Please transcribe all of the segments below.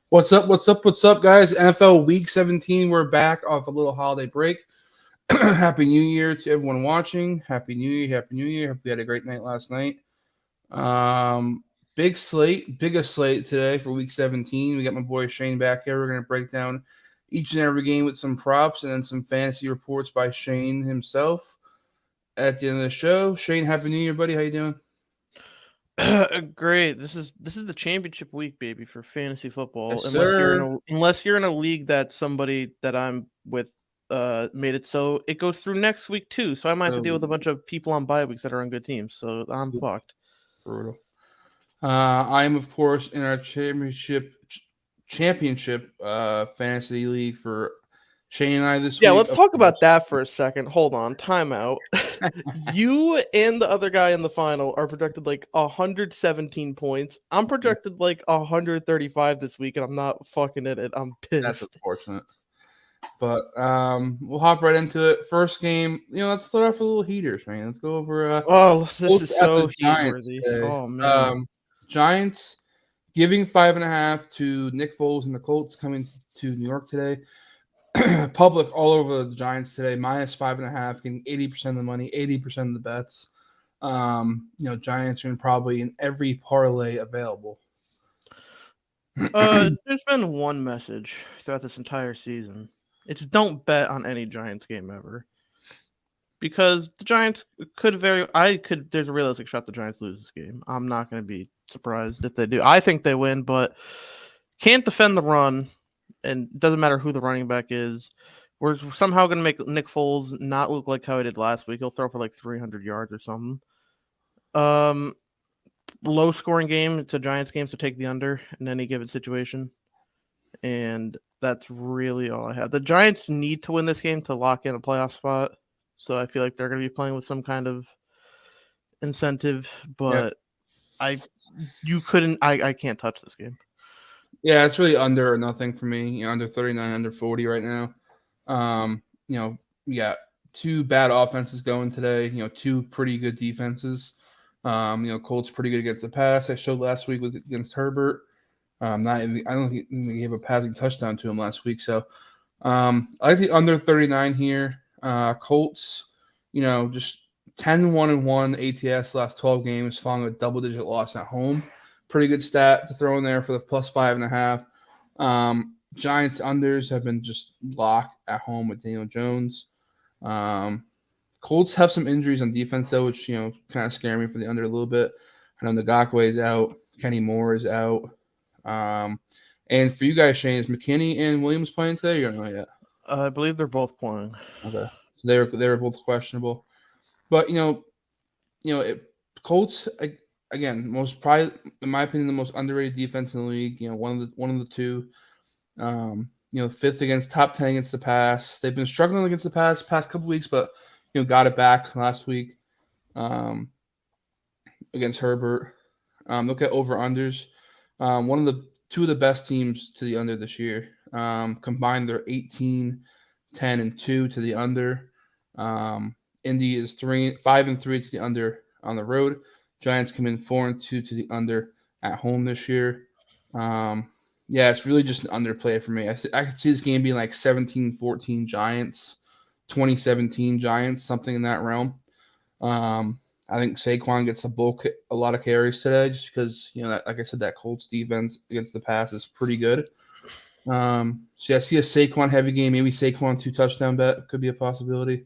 What's up? What's up? What's up, guys? NFL Week 17. We're back off a little holiday break. Happy New Year to everyone watching. Happy New Year. Happy New Year. Hope you had a great night last night. Biggest slate today for Week 17. We got my boy Shane back here. We're going to break down each and every game with some props and then some fantasy reports by Shane himself at the end of the show. Shane, Happy New Year, buddy. How you doing? Great. This is the championship week, baby, for fantasy football. Yes, Unless you're in sir. a league that somebody that I'm with made it so it goes through next week too. So I might have to deal with a bunch of people on bye weeks that are on good teams. So I'm fucked. Brutal. I am, of course, in our championship fantasy league for Shane and I this Yeah, week. let's Of talk about course. that for a second. Hold on, timeout. You and the other guy in the final are projected like 117 points. I'm projected like 135 this week, and I'm not fucking in it. I'm That's pissed. unfortunate. But we'll hop right into it. First game, let's start off with a little heaters, man. Let's go over Oh, this Colts is at the so heat Giants worthy. today. Oh man. Giants giving 5.5 to Nick Foles and the Colts coming to New York today. Public all over the Giants today, minus 5.5, getting 80% of the money, 80% of the bets. Giants are probably in every parlay available. There's been one message throughout this entire season. It's don't bet on any Giants game ever. Because the Giants there's a realistic shot the Giants lose this game. I'm not gonna be surprised if they do. I think they win, but can't defend the run, and it doesn't matter who the running back is. We're somehow gonna make Nick Foles not look like how he did last week. He'll throw for like 300 yards or something. Um, Low scoring game. It's a Giants game, so take the under in any given situation. And that's really all I have. The Giants need to win this game to lock in a playoff spot. So I feel like they're going to be playing with some kind of incentive, Yeah. but I can't touch this game. Yeah, it's really under or nothing for me. Under 39, under 40 right now. We got two bad offenses going today. Two pretty good defenses. Colts pretty good against the pass. I showed last week against Herbert. Not even, I don't think he gave a passing touchdown to him last week. So I like the under 39 here. Colts, just 10-1-1 ATS last 12 games, following a double-digit loss at home. Pretty good stat to throw in there for the plus 5.5. Giants unders have been just locked at home with Daniel Jones. Colts have some injuries on defense though, which kind of scare me for the under a little bit. I know Ngakwe is out, Kenny Moore is out. And for you guys, Shane, is McKinney and Williams playing today? You don't know yet. I believe they're both playing. Okay, so they were both questionable, but Colts again, most probably in my opinion the most underrated defense in the league. One of the two. Fifth against top 10 against the pass. They've been struggling against the past couple weeks, but got it back last week against Herbert. Look at over unders. One of the two of the best teams to the under this year. Combined, they're 18, 10, and 2 to the under. Indy is 5-3 to the under on the road. Giants come in 4-2 to the under at home this year. It's really just an underplay for me. I could see this game being like 17-14 Giants, 2017 Giants, something in that realm. I think Saquon gets a lot of carries today, just because like I said, that Colts defense against the pass is pretty good. I see a Saquon heavy game, maybe Saquon 2 touchdown bet could be a possibility.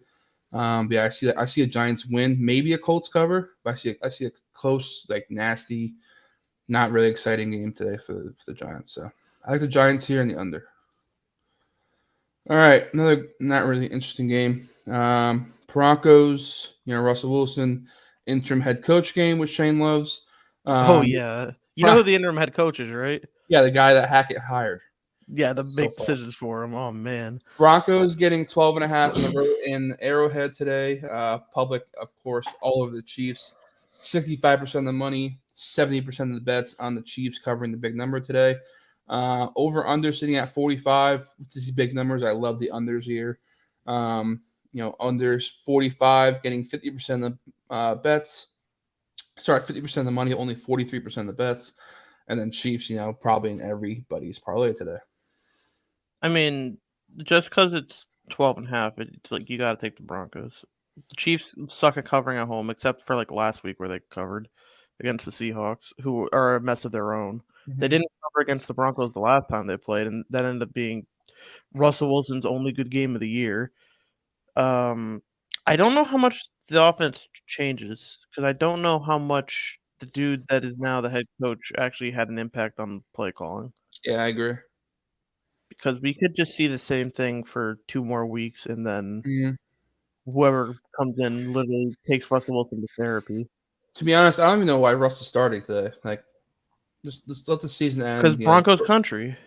I see a Giants win, maybe a Colts cover, but I see a close, like nasty, not really exciting game today for the Giants. So I like the Giants here in the under. All right, another not really interesting game. Broncos, Russell Wilson, interim head coach game, which Shane loves. Oh yeah, you know Bron- who the interim head coach is, right? yeah, the guy that Hackett hired. Yeah, the So big far. decisions for him. Oh man. Broncos getting 12.5 on the road in Arrowhead today. Public, of course, all over the Chiefs. 65% of the money, 70% of the bets on the Chiefs covering the big number today. Over under sitting at 45. These big numbers. I love the unders here. Unders 45, getting 50% of the bets. Sorry, 50% of the money, only 43% of the bets. and then Chiefs, probably in everybody's parlay today. I mean, just because it's 12.5, it's like you got to take the Broncos. The Chiefs suck at covering at home, except for like last week where they covered against the Seahawks, who are a mess of their own. They didn't cover against the Broncos the last time they played, and that ended up being Russell Wilson's only good game of the year. I don't know how much the offense changes because I don't know how much the dude that is now the head coach actually had an impact on play calling. Yeah, I agree. Because we could just see the same thing for 2 more weeks, and then Mhm. whoever comes in literally takes Russell Wilson to therapy. To be honest, I don't even know why Russ is starting today. Like, just let the season Because end. Broncos country.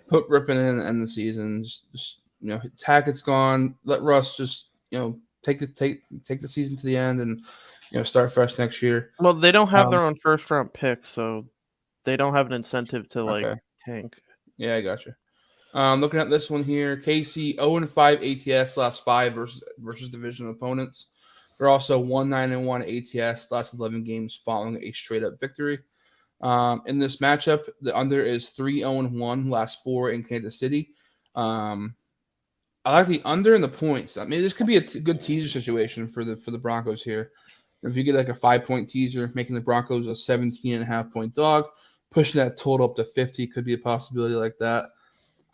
Put Rippon in and end the season. Just Hackett's gone. Let Russ just take the season to the end and start fresh next year. Well, they don't have Um, their own first round pick, so they don't have an incentive to like okay, tank. yeah, I got you. Looking at this one here, KC 0-5 ATS last 5 versus division opponents. They're also 1-9-1 ATS last 11 games following a straight up victory. In this matchup, the under is 3-0-1 last 4 in Kansas City. I like the under and the points. I mean, this could be a good teaser situation for the Broncos here. If you get like a 5-point teaser, making the Broncos a 17.5-point dog, pushing that total up to 50 could be a possibility like that.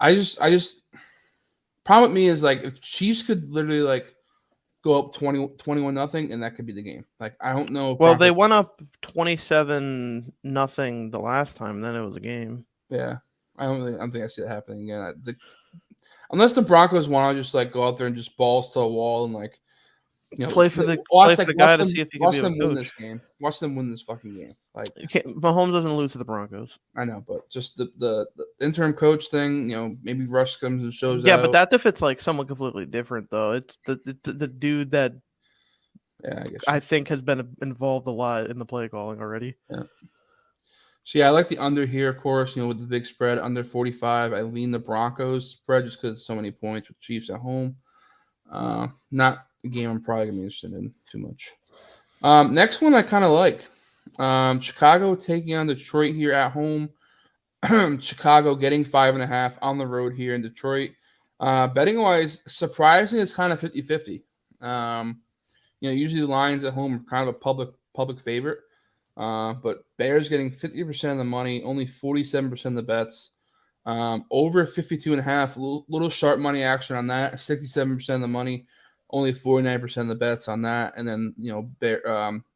I just problem with me is like if Chiefs could literally like go up 21 nothing, and that could be the game. Like I don't know if Well, they Broncos. went up 27-0 the last time. Then it was a game. Yeah, I don't think I see that happening again. Unless the Broncos want to just like go out there and just balls to a wall and like Play for the guy watch to them see if he can be a win coach. this game. Watch them win this fucking game. Like Mahomes doesn't lose to the Broncos. I know, but just the interim coach thing. Maybe Rush comes and shows Yeah, but out. that if it's like someone completely different, though. It's the dude that Yeah, I guess. I think has been involved a lot in the play calling already. Yeah. So yeah, I like the under here, of course. With the big spread under 45, I lean the Broncos spread just because so many points with Chiefs at home. Not a game I'm probably gonna be interested in too much. Next one I kind of like. Chicago taking on Detroit here at home. Chicago getting 5.5 on the road here in Detroit. Betting wise, surprisingly, it's kind of 50-50. Usually the lines at home are kind of a public favorite. But Bears getting 50% of the money, only 47% of the bets. Over 52.5, little sharp money action on that. 67% of the money, only 49% of the bets on that. And then,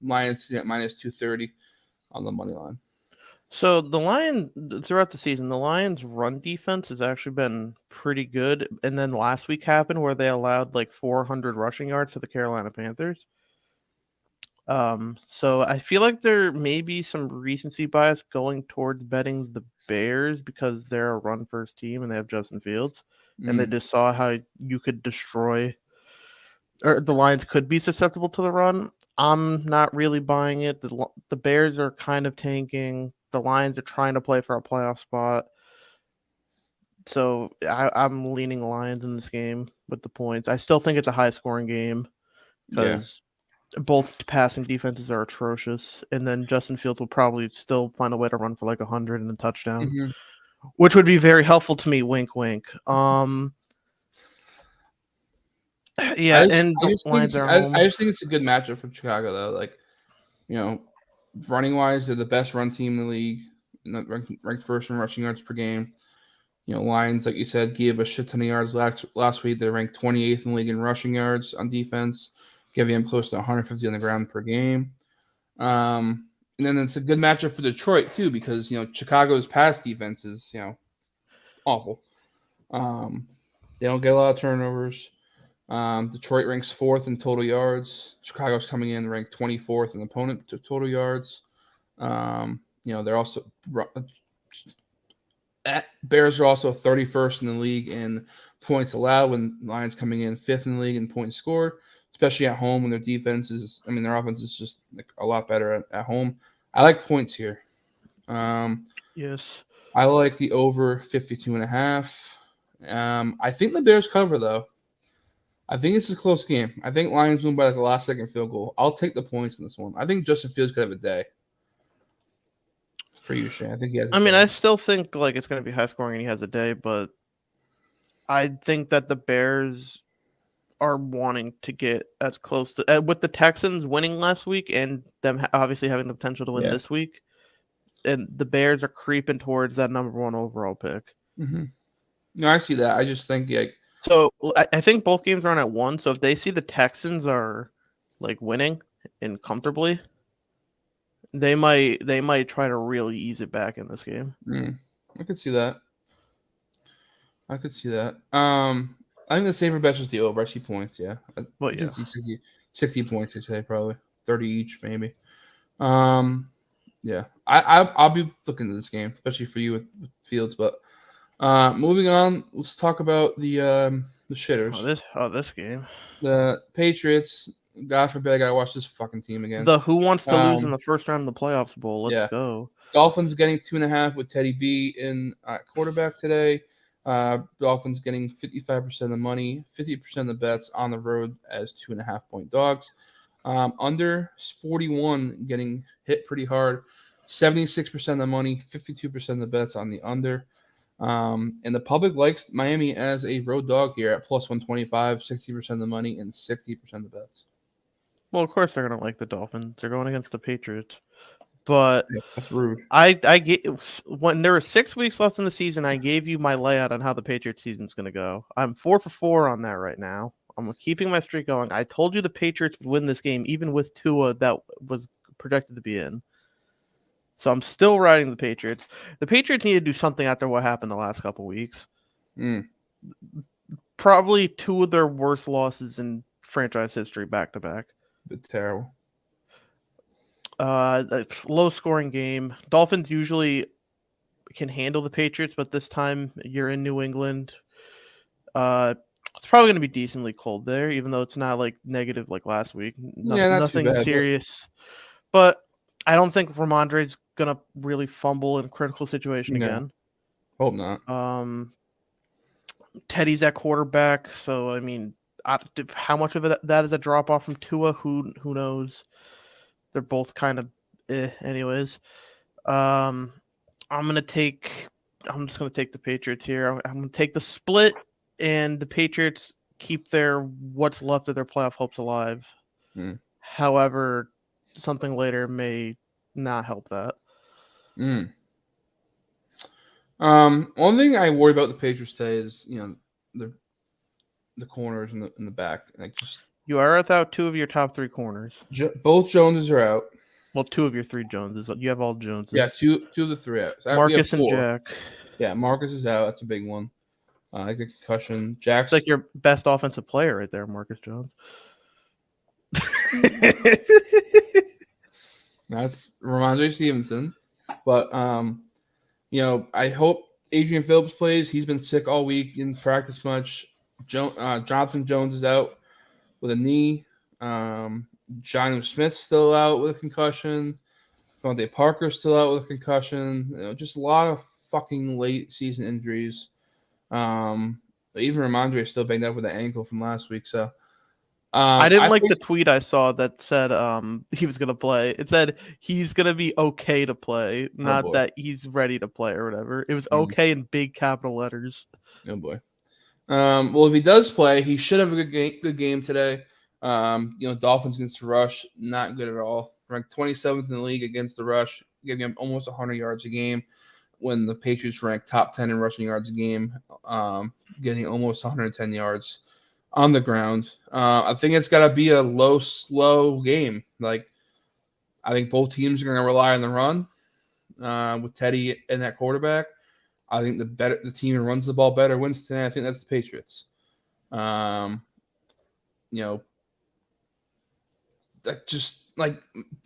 Lions at minus 230 on the money line. So throughout the season, the Lions' run defense has actually been pretty good. And then last week happened where they allowed like 400 rushing yards to the Carolina Panthers. So I feel like there may be some recency bias going towards betting the Bears because they're a run first team and they have Justin Fields, and they just saw how you could destroy, or the Lions could be susceptible to the run. I'm not really buying it. The Bears are kind of tanking. The Lions are trying to play for a playoff spot. So I'm leaning Lions in this game with the points. I still think it's a high scoring game Yeah. because both passing defenses are atrocious, and then Justin Fields will probably still find a way to run for like 100 and a touchdown, Mm-hmm. which would be very helpful to me. Wink, wink. Yeah, and the Lions are home. I just think it's a good matchup for Chicago though. Like, running wise, they're the best run team in the league, ranked first in rushing yards per game. Lions, like you said, gave a shit ton of yards last week. They ranked 28th in the league in rushing yards on defense, giving them close to 150 on the ground per game. And then it's a good matchup for Detroit too, because Chicago's pass defense is awful. They don't get a lot of turnovers. Detroit ranks 4th in total yards. Chicago's coming in ranked 24th in opponent to total yards. They're also Bears are also 31st in the league in points allowed, when Lions coming in 5th in the league in points scored, especially at home when their defense is, their offense is just like a lot better at home. I like points here. Yes. I like the over 52.5. I think the Bears cover though. I think it's a close game. I think Lions win by like the last second field goal. I'll take the points in this one. I think Justin Fields could have a day. for you, Shane? I think he has a I mean, day. I still think like it's going to be high scoring and he has a day, but I think that the Bears are wanting to get as close to with the Texans winning last week and them obviously having the potential to win Yeah. this week, and the Bears are creeping towards that number one overall pick. Mm-hmm. No, I see that. I just think like So I think both games are on at 1. So if they see the Texans are like winning and comfortably, they might try to really ease it back in this game. I could see that. I could see that. I think the safer bet is the over. I see points. Yeah, I But can yeah, see 60 points today, probably 30 each, maybe. Um, yeah, I'll be looking at this game, especially for you with Fields. But moving on, let's talk about the shitters. this game. The Patriots. God forbid I gotta watch this fucking team again. The who wants to lose in Um, the first round of the playoffs bowl. Let's yeah, go. Dolphins getting 2.5 with Teddy B in quarterback today. Dolphins getting 55% of the money, 50% of the bets on the road as 2.5-point dogs. Under 41 getting hit pretty hard, 76% of the money, 52% of the bets on the under. And the public likes Miami as a road dog here at plus 125, 60% of the money and 60% of the bets. Well, of course they're gonna like the Dolphins. They're going against the Patriots. But Yeah, that's rude. I gave when there were 6 weeks left in the season, I gave you my layout on how the Patriots season's gonna go. I'm 4 for 4 on that right now. I'm keeping my streak going. I told you the Patriots would win this game, even with Tua that was projected to be in. So I'm still riding the Patriots. The Patriots need to do something after what happened the last couple weeks. Mm, Probably 2 of their worst losses in franchise history back to back. but terrible. It's low scoring game. Dolphins usually can handle the Patriots, but this time you're in New England. It's probably going to be decently cold there, even though it's not like negative like last week. Yeah, not too Nothing bad, but serious. But I don't think Ramondre's going to really fumble in a critical situation no, again. hope not. Teddy's at quarterback, so I mean, how much of that is a drop off from Tua? Who knows? They're both kind of anyways. Um, I'm just gonna take the Patriots here. I'm gonna take the split, and the Patriots keep their what's left of their playoff hopes alive. Mm. However, something later may not help that. Mm. One thing I worry about the Patriots today is the corners in the back. Like just You are without 2 of your top 3 corners. both Joneses are out. Well, 2 of your 3 Joneses. You have all Joneses. Yeah, two of the 3 out. We have Marcus and 4. Jack. Yeah, Marcus is out. That's a big one. Like a concussion. Jack's It's like your best offensive player right there, Marcus Jones. that's Ramondre Stevenson. But I hope Adrian Phillips plays. He's been sick all week, didn't practice much. Jonathan Jones is out with a knee. Jonnu Smith's still out with a concussion. Devontae Parker's still out with a concussion. Just a lot of fucking late season injuries. Even Ramondre is still banged up with an ankle from last week. So I didn't like think, the tweet I saw that said he was gonna play. It said he's gonna be okay to play, not that he's ready to play or whatever. It was okay in big capital letters. Oh boy. Well, if he does play, he should have a good game today. Dolphins against the rush, not good at all. Ranked 27th in the league against the rush, giving him almost 100 yards a game. When the Patriots ranked top 10 in rushing yards a game, getting almost 110 yards on the ground. I think it's got to be a low, slow game. Like, I think both teams are going to rely on the run with Teddy and that quarterback. I think the team who runs the ball better wins today. I think that's the Patriots. That just like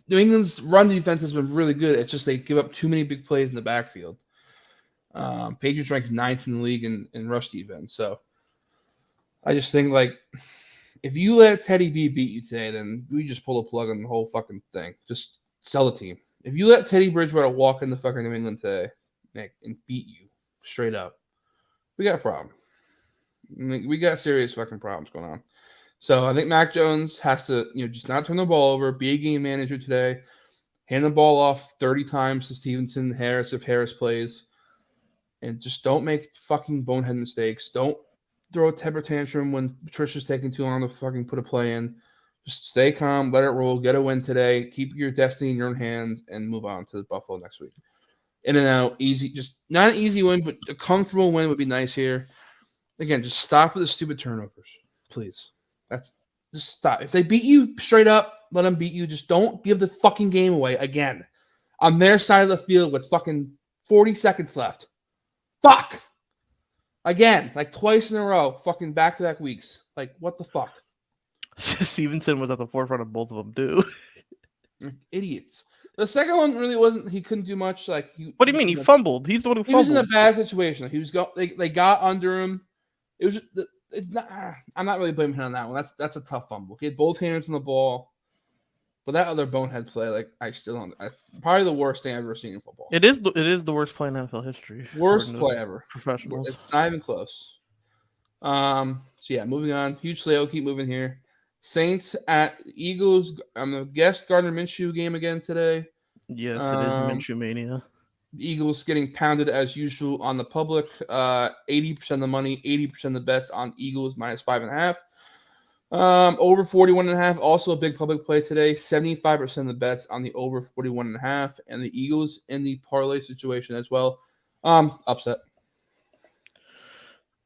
New England's run defense has been really good. It's just they give up too many big plays in the backfield. Patriots ranked 9th in the league in rush defense. So I just think like if you let Teddy B beat you today, then we just pull a plug on the whole fucking thing. Just sell the team. If you let Teddy Bridgewater walk into fucking New England today and beat you straight up, we got a problem. We got serious fucking problems going on. So I think Mac Jones has to, just not turn the ball over, be a game manager today, Hand the ball off 30 times to Stevenson, Harris if Harris plays. And just don't make fucking bonehead mistakes. Don't throw a temper tantrum when Patricia's taking too long to fucking put a play in. Just stay calm, let it roll, get a win today, keep your destiny in your own hands, and move on to Buffalo next week. In and out, easy. Just not an easy win, but a comfortable win would be nice here. Again, just stop with the stupid turnovers, please. Just stop. If they beat you straight up, let them beat you. Just don't give the fucking game away again on their side of the field with fucking 40 seconds left. Fuck! Again, like twice in a row, fucking back-to-back weeks. Like, what the fuck? Stevenson was at the forefront of both of them, too. Idiots. The second one really wasn't. He couldn't do much. Like, what do you mean? He fumbled. He's the one who fumbled. He was in a bad situation. He was They got under him. It was. It's not. I'm not really blaming him on that one. That's a tough fumble. He had both hands on the ball. But that other bonehead play, like, I still don't. It's probably the worst thing I've ever seen in football. It is the worst play in NFL history. Worst play ever. Professionals. It's not even close. So yeah, moving on. Huge slate. I'll keep moving here. Saints at Eagles. I'm the guest Gardner Minshew game again today. Yes, it is Minshew mania. Eagles getting pounded as usual on the public. 80% of the money, 80% of the bets on Eagles minus 5.5. Over 41.5, also a big public play today. 75% of the bets on the over 41.5, and the Eagles in the parlay situation as well. Upset.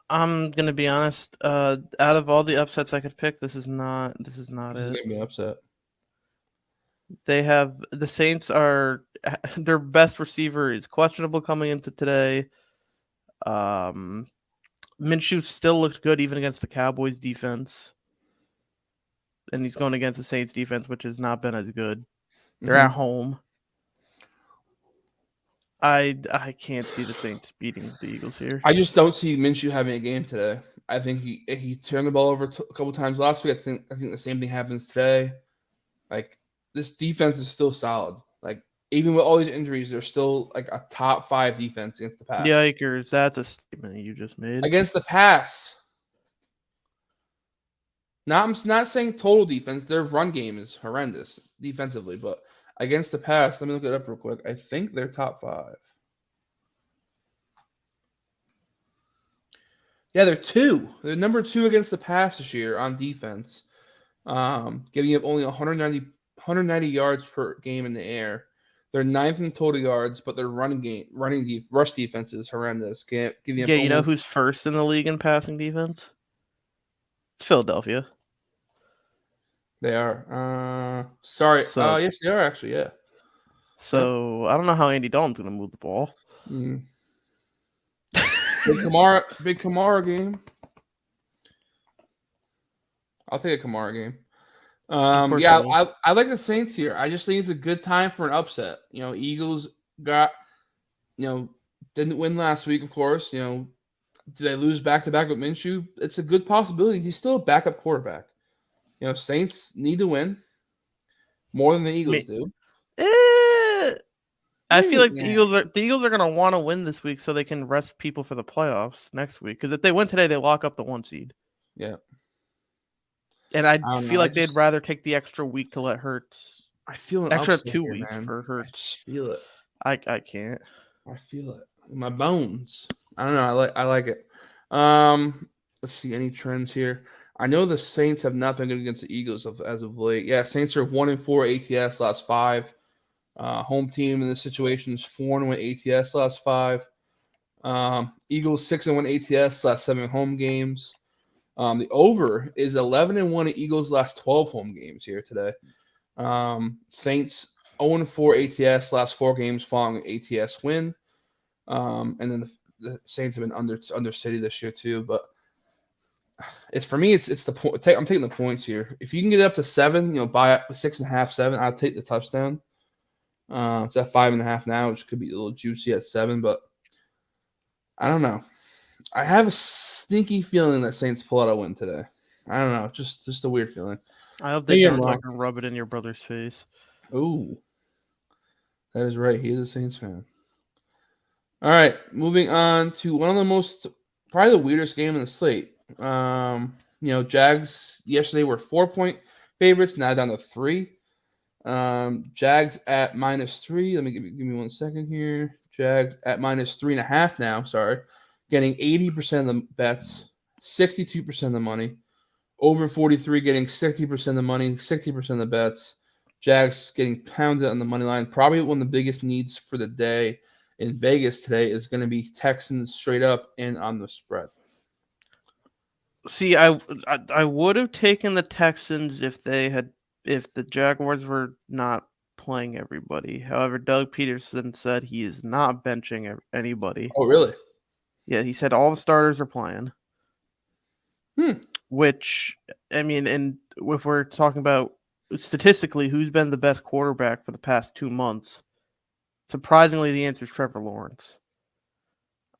I'm gonna be honest. Out of all the upsets I could pick, this is not it. This is gonna be an upset. The Saints are their best receiver is questionable coming into today. Minshew still looks good even against the Cowboys defense. And he's going against the Saints defense, which has not been as good. They're at home. I can't see the Saints beating the Eagles here. I just don't see Minshew having a game today. I think he turned the ball over a couple times last week. I think the same thing happens today. Like, this defense is still solid. Like, even with all these injuries, they're still like a top 5 defense against the pass. Yikers, that's a statement you just made. Against the pass. I'm not saying total defense. Their run game is horrendous defensively, but against the pass, let me look it up real quick. I think they're top 5. Yeah, they're 2. They're number 2 against the pass this year on defense, giving up only 190 yards per game in the air. They're 9th in total yards, but their rush defense is horrendous. You know who's first in the league in passing defense? It's Philadelphia. They are. Sorry. Yes, they are actually. Yeah. So I don't know how Andy Dalton's going to move the ball. Big Kamara game. I'll take a Kamara game. Yeah, I like the Saints here. I just think it's a good time for an upset. Eagles didn't win last week, of course. Do they lose back-to-back with Minshew? It's a good possibility. He's still a backup quarterback. Saints need to win more than the Eagles do. I feel like the Eagles are going to want to win this week so they can rest people for the playoffs next week. Because if they win today, they lock up the 1 seed. Yeah. And I feel like they'd rather take the extra week to let Hurts. I feel an extra upset 2 here, weeks man. for Hurts. I just feel it. I can't. I feel it in my bones. I don't know. I like it. Let's see any trends here. I know the Saints have not been good against the Eagles as of late. Yeah, Saints are 1-4 ATS last 5. Home team in this situation is 4-1 ATS last 5. Eagles 6-1 ATS last 7 home games. The over is 11-1 at Eagles last 12 home games here today. Saints 0-4 ATS last 4 games following an ATS win. And then the Saints have been under City this year too, but it's the point. I'm taking the points here. If you can get it up to 7, buy up 6.5, 7. I'll take the touchdown. It's at 5.5 now, which could be a little juicy at 7, but I don't know. I have a sneaky feeling that Saints pull out a win today. I don't know, just a weird feeling. I hope they don't like rub it in your brother's face. Ooh, that is right. He is a Saints fan. All right, moving on to one of the probably the weirdest game in the slate. Jags yesterday were 4-point favorites, now down to 3. Jags at -3. Let me give me 1 second here. Jags at -3.5 now. Sorry, getting 80% of the bets, 62% of the money. Over 43 getting 60% of the money, 60% of the bets. Jags getting pounded on the money line. Probably one of the biggest needs for the day in Vegas today is going to be Texans straight up and on the spread. See, I would have taken the Texans if the Jaguars were not playing everybody. However, Doug Peterson said he is not benching anybody. Oh, really? Yeah, he said all the starters are playing. Hmm. Which, I mean, and if we're talking about statistically who's been the best quarterback for the past 2 months, surprisingly, the answer is Trevor Lawrence.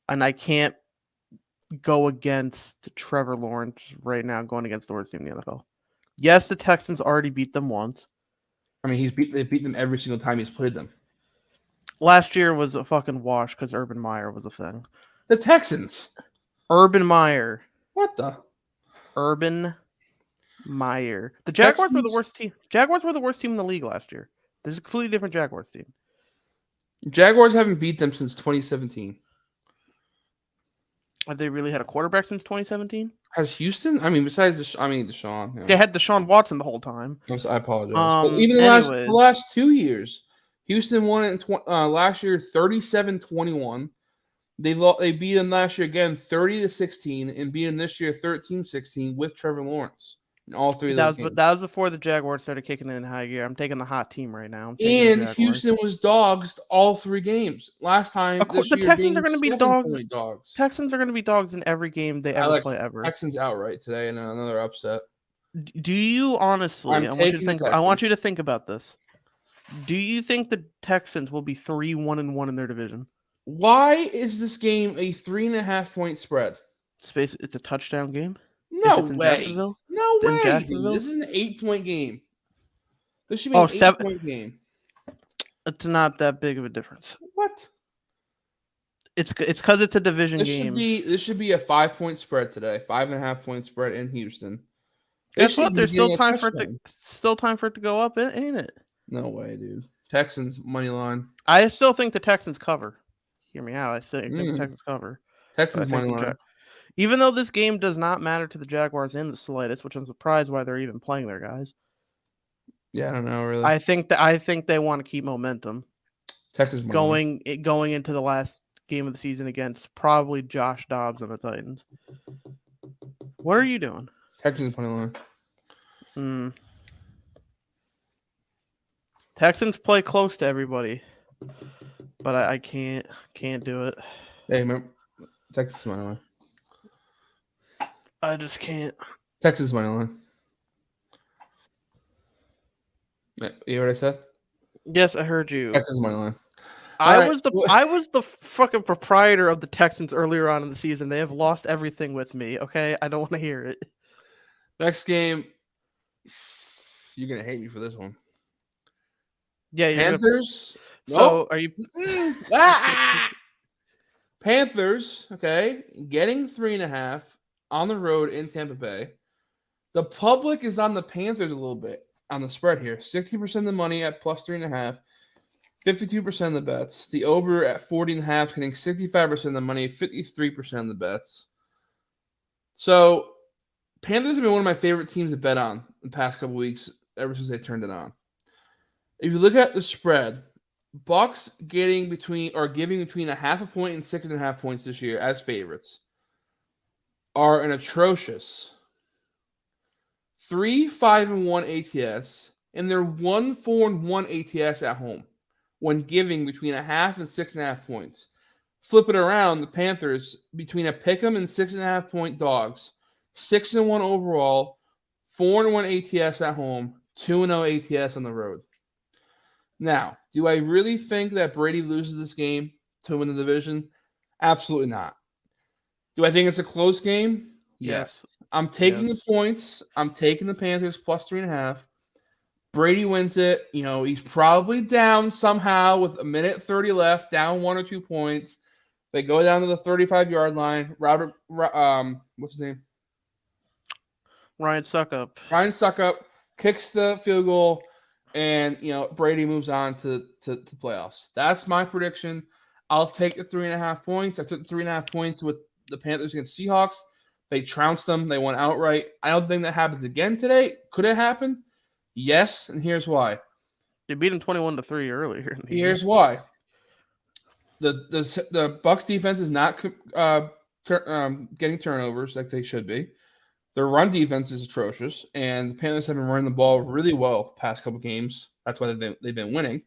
And I can't go against Trevor Lawrence right now going against the worst team in the NFL. Yes, the Texans already beat them once. I mean, they beat them every single time he's played them. Last year was a fucking wash because Urban Meyer was a thing. The Texans. Urban Meyer. What the? Urban Meyer. The Jaguars were the worst team. Jaguars were the worst team in the league last year. This is a completely different Jaguars team. Jaguars haven't beat them since 2017. Have they really had a quarterback since 2017? Has Houston? I mean, besides Deshaun. They had Deshaun Watson the whole time. I apologize. But even the last 2 years, Houston won it last year 37-21. They beat them last year again 30-16 and beat them this year 13-16 with Trevor Lawrence in all three of those games. That was before the Jaguars started kicking in high gear. I'm taking the hot team right now. And Houston was dogs all 3 games. Last time this the year, Texans are going to be dogs. Dogs. Texans are going to be dogs in every game they ever play ever. Texans outright today in another upset. Do you honestly? I want you to think about this. Do you think the Texans will be 3-1-1 in their division? Why is this game a 3.5 point spread? It's a touchdown game. No way. No way. This is an 8-point game. This should be an 8-point game. It's not that big of a difference. What? It's because it's a division game. This should be a 5-point spread today. 5.5 point spread in Houston. Guess what? There's still time for it to go up, ain't it? No way, dude. Texans money line. I still think the Texans cover. Hear me out. I still think the Texans cover. Texans money line. Even though this game does not matter to the Jaguars in the slightest, which I'm surprised why they're even playing their guys. Yeah, I don't know really. I think they want to keep momentum. Texas money line. Going into the last game of the season against probably Josh Dobbs and the Titans. What are you doing? Texans money line. Texans play close to everybody, but I can't do it. Hey, remember, Texas money line. I just can't. Texas money line. You hear what I said? Yes, I heard you. Texas money line. I was the fucking proprietor of the Texans earlier on in the season. They have lost everything with me. Okay, I don't want to hear it. Next game, you're gonna hate me for this one. Yeah, Panthers. So are you? Panthers. Okay, getting 3.5 on the road in Tampa Bay. The public is on the Panthers a little bit on the spread here. 60% of the money at plus 3.5. 52% of the bets. The over at 40.5, getting 65% of the money, 53% of the bets. So, Panthers have been one of my favorite teams to bet on the past couple weeks, ever since they turned it on. If you look at the spread, Bucks giving between 0.5 point and 6.5 points this year as favorites are an atrocious 3-5-1 ATS, and they're 1-4-1 ATS at home when giving between 0.5 and 6.5 points. Flip it around, the Panthers between a pick'em and 6.5 point dogs, 6-1 overall, 4-1 ATS at home, 2-0 ATS on the road. Now, do I really think that Brady loses this game to win the division? Absolutely not. Do I think it's a close game? Yes. I'm taking the points. I'm taking the Panthers plus 3.5. Brady wins it. You know, he's probably down somehow with 1:30 left, down 1 or 2 points. They go down to the 35-yard line. What's his name? Ryan Suckup kicks the field goal, and Brady moves on to playoffs. That's my prediction. I'll take the 3.5 points. I took the 3.5 points with the Panthers against Seahawks. They trounced them. They won outright. I don't think that happens again today. Could it happen? Yes, and here's why. They beat them 21-3 earlier in the year. Here's why. The Bucks defense is not getting turnovers like they should be. Their run defense is atrocious, and the Panthers have been running the ball really well the past couple games. That's why they've been winning.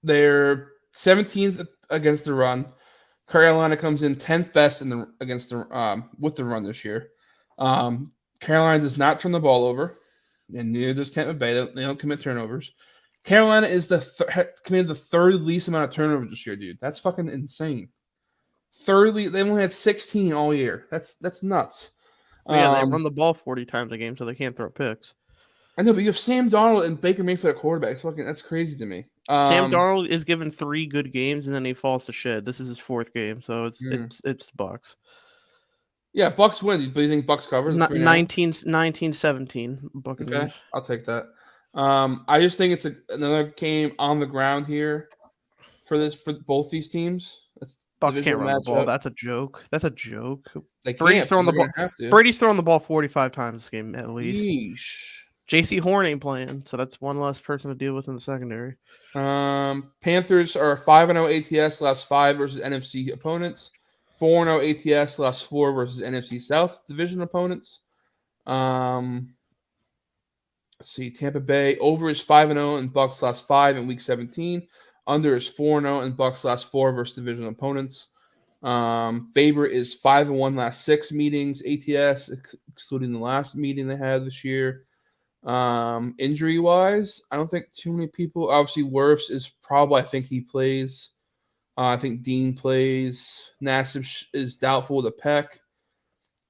They're 17th against the run. Carolina comes in 10th best against the with the run this year. Carolina does not turn the ball over, and neither does Tampa Bay. They don't commit turnovers. Carolina is committed the third least amount of turnovers this year, dude. That's fucking insane. Thirdly, they only had 16 all year. That's nuts. Yeah, they run the ball 40 times a game, so they can't throw picks. I know, but you have Sam Darnold and Baker Mayfield at quarterback. That's crazy to me. Sam Darnold is given 3 good games, and then he falls to shit. This is his 4th game, so it's Bucks. Yeah, Bucks win. But you think Bucks cover? 19-17 Buccaneers. Okay, I'll take that. I just think it's another game on the ground here for both these teams. Bucks can't run the ball. That's a joke. They Brady's can't. throwing the ball. Brady's throwing the ball 45 times this game at least. Yeesh. JC Horn ain't playing, so that's one less person to deal with in the secondary. Panthers are 5-0 ATS last 5 versus NFC opponents. 4-0 ATS last 4 versus NFC South division opponents. Let's see, Tampa Bay over is 5-0 and Bucks last 5 in Week 17. Under is 4-0 and Bucks last 4 versus division opponents. Favorite is 5-1 last 6 meetings ATS, excluding the last meeting they had this year. Injury wise, I don't think too many people. Obviously, Wirfs is probably. I think he plays. I think Dean plays. Nassib is doubtful with a pec.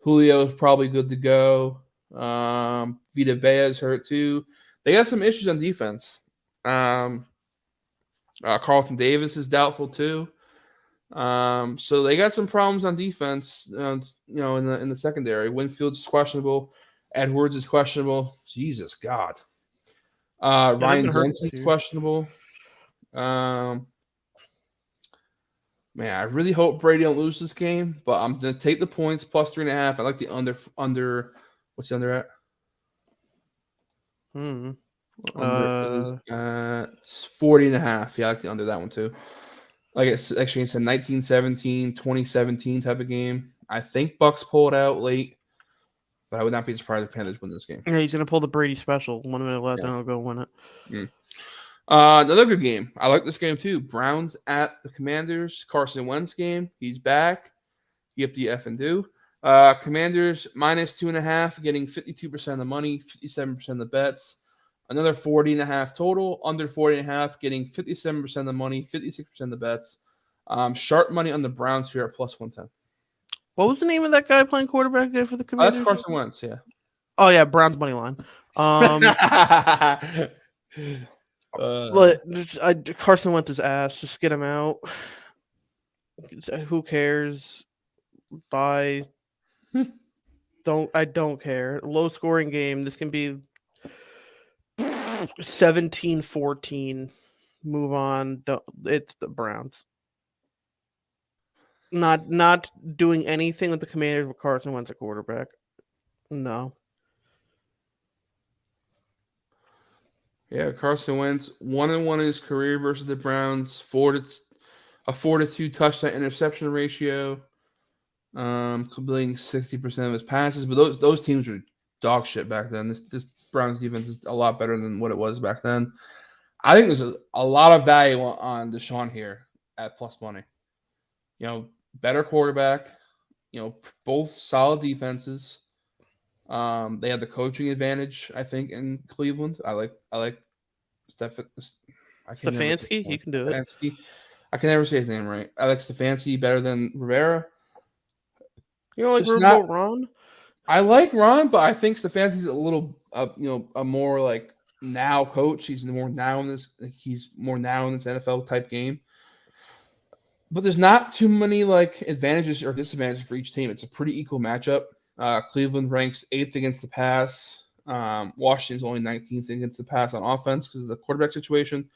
Julio is probably good to go. Vita Vea is hurt too. They got some issues on defense. Carlton Davis is doubtful too. So they got some problems on defense. In the secondary, Winfield's questionable. Edwards is questionable. Jesus God. Ryan Jensen's questionable. Man, I really hope Brady don't lose this game, but I'm gonna take the points plus 3.5. I like the under. What's the under at? Under is at 40.5. Yeah, I like the under that one too. Like it's a 1917, 2017 type of game. I think Bucks pull it out late, but I would not be surprised if Panthers win this game. Yeah, he's gonna pull the Brady special. 1 minute left, and I'll go win it. Another good game. I like this game too. Browns at the Commanders. Carson Wentz game. He's back. You have to F and do. Commanders minus 2.5, getting 52% of the money, 57% of the bets. Another 40.5 total. Under 40.5, getting 57% of the money, 56% of the bets. Sharp money on the Browns here at plus 110. What was the name of that guy playing quarterback again for the Commanders? That's Carson Wentz, yeah. Oh yeah, Browns money line. Carson Wentz his ass. Just get him out. Who cares? Bye. I don't care. Low scoring game. This can be 17-14. Move on. It's the Browns. Not doing anything with the Commanders with Carson Wentz at quarterback. No. Yeah, Carson Wentz 1-1 in his career versus the Browns. A 4-2 touchdown interception ratio. Completing 60% of his passes, but those teams were dog shit back then. This Browns defense is a lot better than what it was back then. I think there's a lot of value on Deshaun here at plus money. Better quarterback. Both solid defenses. They have the coaching advantage, I think, in Cleveland. I like Stefanski. He can do it. I can never say his name right. I like Stefanski better than Rivera. You don't like Ron? I like Ron, but I think Stefanski's a little, a more like now coach. He's more now in this NFL type game. But there's not too many like advantages or disadvantages for each team. It's a pretty equal matchup. Cleveland ranks 8th against the pass. Washington's only 19th against the pass on offense because of the quarterback situation.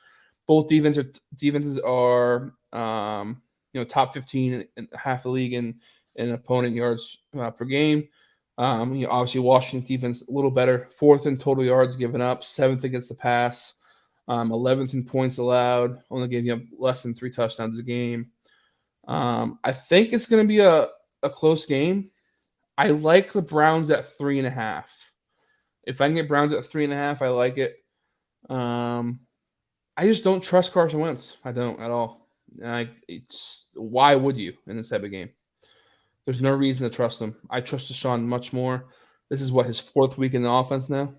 Both defenses are top 15 in half the league in opponent yards per game. Obviously Washington defense a little better, 4th in total yards given up, 7th against the pass, 11th in points allowed, only giving up less than 3 touchdowns a game. I think it's going to be a close game. I like the Browns at 3.5. If I can get Browns at 3.5, I like it. I just don't trust Carson Wentz. I don't at all. Why would you in this type of game? There's no reason to trust him. I trust Deshaun much more. This is his 4th week in the offense now?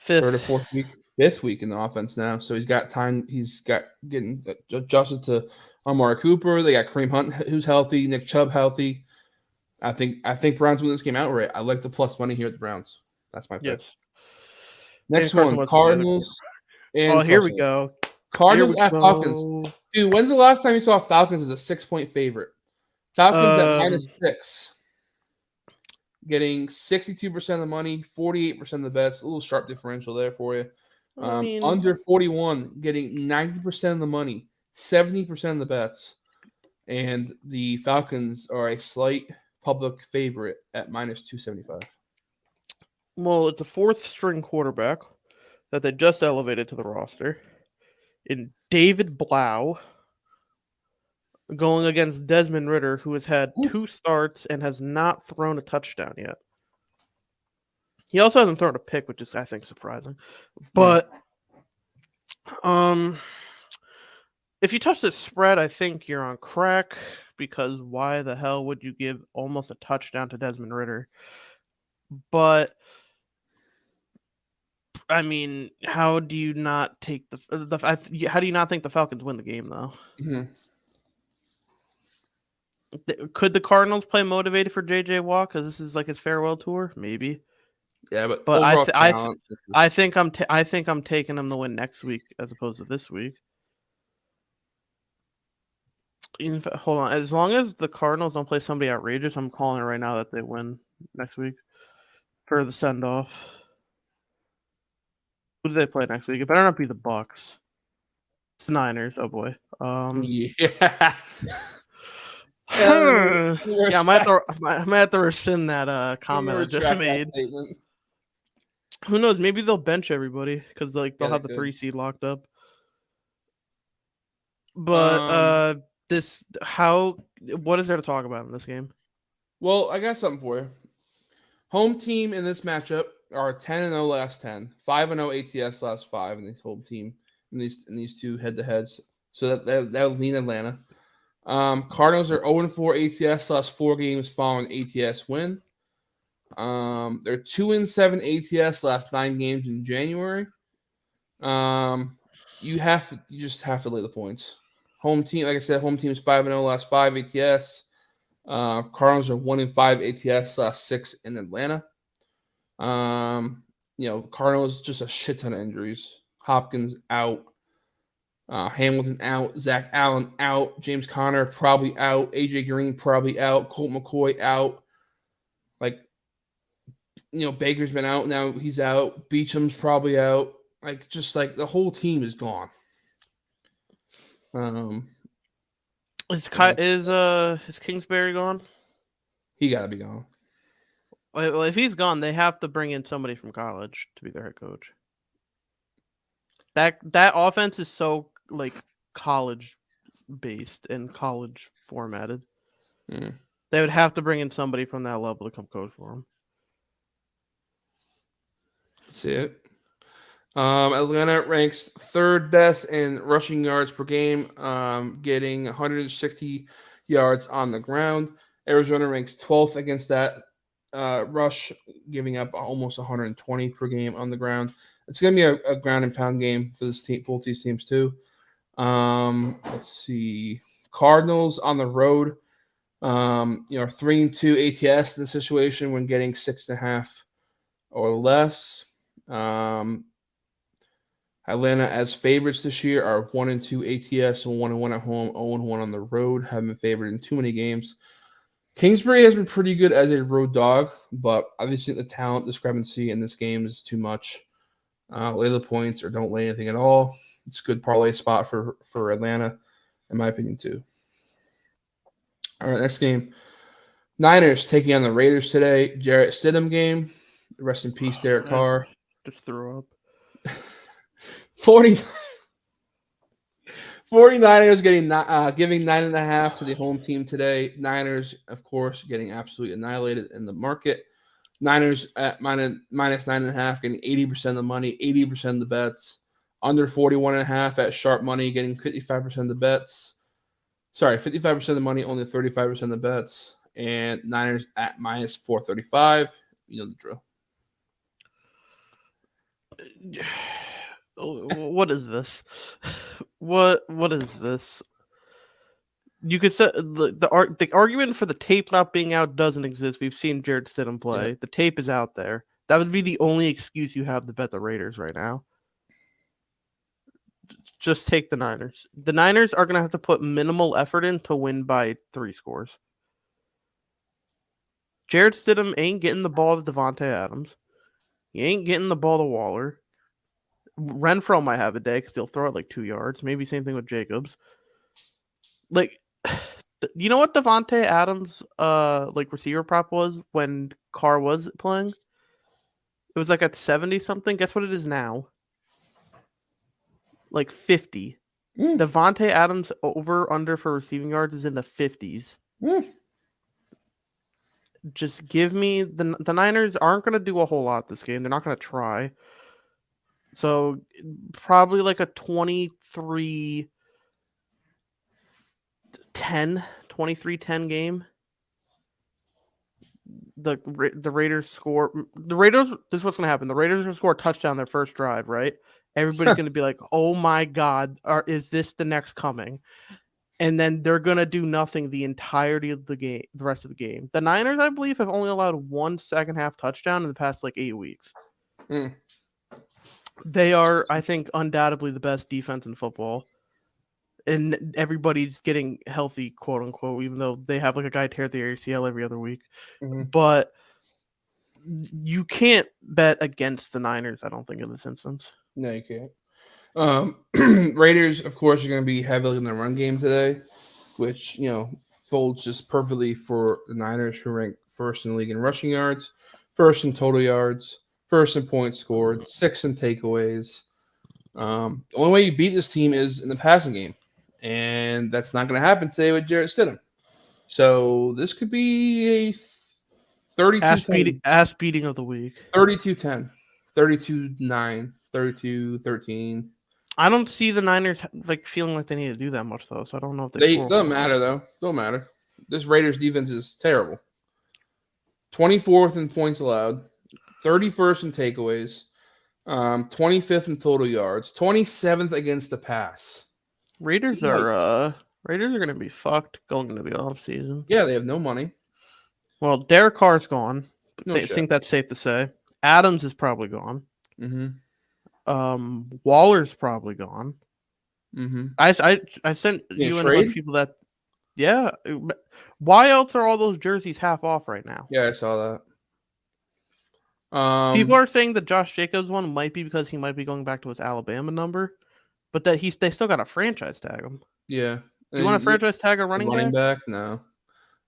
5th. 3rd or 4th week? 5th week in the offense now. So he's got time. He's got getting adjusted to Amari Cooper. They got Kareem Hunt, who's healthy. Nick Chubb healthy. I think Browns win this game outright. I like the plus money here at the Browns. That's my pick. Yes. Next one, Cardinals. And here we go. Cardinals at Falcons. Dude, when's the last time you saw Falcons as a 6-point favorite? Falcons at -6. Getting 62% of the money, 48% of the bets. A little sharp differential there for you. Under 41, getting 90% of the money, 70% of the bets. And the Falcons are a slight public favorite at -275. Well, it's a 4th-string quarterback that they just elevated to the roster in David Blau going against Desmond Ridder, who has had 2 starts and has not thrown a touchdown yet. He also hasn't thrown a pick, which is, I think, surprising. But if you touch the spread, I think you're on crack, because why the hell would you give almost a touchdown to Desmond Ridder? But I mean, how do you not take how do you not think the Falcons win the game, though? Mm-hmm. Could the Cardinals play motivated for JJ Watt because this is like his farewell tour? Maybe. Yeah, but I think I'm taking them to win next week as opposed to this week. Hold on. As long as the Cardinals don't play somebody outrageous, I'm calling it right now that they win next week for the send-off. Who do they play next week? It better not be the Bucks. It's the Niners. Oh boy. Yeah. Yeah, I might have to rescind that comment I just made. Who knows? Maybe they'll bench everybody because they'll have the 3 seed locked up. But what is there to talk about in this game? Well, I got something for you. Home team in this matchup are 10-0 last 10, 5-0 ATS last 5 in this home team in these 2 head-to-heads. So that would mean Atlanta. Cardinals are 0-4 ATS last 4 games following ATS win. They're 2-7 ATS last 9 games in January. You just have to lay the points. Home team, like I said, home team is 5-0 last 5 ATS. Cardinals are 1-5 ATS last 6 in Atlanta. Cardinals just a shit ton of injuries. Hopkins out. Hamilton out, Zach Allen out, James Conner probably out, AJ Green probably out, Colt McCoy out. Baker's been out, now he's out. Beacham's probably out. The whole team is gone. Is Kingsbury gone? He got to be gone. Well, if he's gone, they have to bring in somebody from college to be their head coach. That offense is so college based and college formatted. Mm. They would have to bring in somebody from that level to come coach for them. That's it. Atlanta ranks 3rd best in rushing yards per game, getting 160 yards on the ground. Arizona ranks 12th against that rush, giving up almost 120 per game on the ground. It's going to be a ground and pound game for this team, both these teams too. Let's see. Cardinals on the road, 3-2 ATS in the situation when getting 6.5 or less. Atlanta as favorites this year are 1-2 ATS and 1-1 at home, 0-1 on the road. Haven't been favored in too many games. Kingsbury has been pretty good as a road dog, but obviously the talent discrepancy in this game is too much. Lay the points or don't lay anything at all. It's a good parlay spot for Atlanta, in my opinion, too. All right, next game. Niners taking on the Raiders today. Jarrett Stidham game. Rest in peace, Derek I Carr. just threw up. 40, 49ers giving 9.5 to the home team today. Niners, of course, getting absolutely annihilated in the market. Niners at minus 9.5, getting 80% of the money, 80% of the bets. Under 41.5 at sharp money, getting 55% of the bets. Sorry, 55% of the money, only 35% of the bets. And Niners at minus 435. You know the drill. What is this? What is this? You could say the argument for the tape not being out doesn't exist. We've seen Jared Stidham play. Yeah. The tape is out there. That would be the only excuse you have to bet the Raiders right now. Just take the Niners. The Niners are going to have to put minimal effort in to win by 3 scores. Jared Stidham ain't getting the ball to Devontae Adams. He ain't getting the ball to Waller. Renfro might have a day because he'll throw it like 2 yards. Maybe same thing with Jacobs. Like, you know what Devontae Adams' receiver prop was when Carr was playing? It was like at 70 something. Guess what it is now? Like 50. Devontae Adams over under for receiving yards is in the 50s. Just give me the Niners aren't going to do a whole lot this game. They're not going to try. So probably like a 23-10 game. The Raiders score. The Raiders. This is what's going to happen. The Raiders are going to score a touchdown their first drive, right? Everybody's going to be like, "Oh my God, is this the next coming?" And then they're going to do nothing the entirety of the game, the rest of the game. The Niners, I believe, have only allowed 1 second half touchdown in the past 8 weeks. They are, I think, undoubtedly the best defense in football. And everybody's getting healthy, quote unquote, even though they have a guy tear the ACL every other week. But you can't bet against the Niners, I don't think, in this instance. No, you can't. Raiders, of course, are going to be heavily in the run game today, which, folds just perfectly for the Niners, who rank first in the league in rushing yards, first in total yards, first in points scored, 6th in takeaways. The only way you beat this team is in the passing game, and that's not going to happen today with Jarrett Stidham. So this could be a 32-10. Ass beating of the week. 32-10, 32-9, 32-13. I don't see the Niners feeling like they need to do that much though, so I don't know if they doesn't matter though. Don't matter. This Raiders defense is terrible. 24th in points allowed, 31st in takeaways, 25th in total yards, 27th against the pass. Raiders are going to be fucked going into the offseason. Yeah, they have no money. Well, Derek Carr's gone. I think that's safe to say. Adams is probably gone. Waller's probably gone. I sent you and a bunch of people that. Yeah. Why else are all those jerseys half off right now? Yeah, I saw that. People are saying that Josh Jacobs one might be because he might be going back to his Alabama number, but that they still got a franchise tag him. Yeah. You want to franchise tag a running back? No.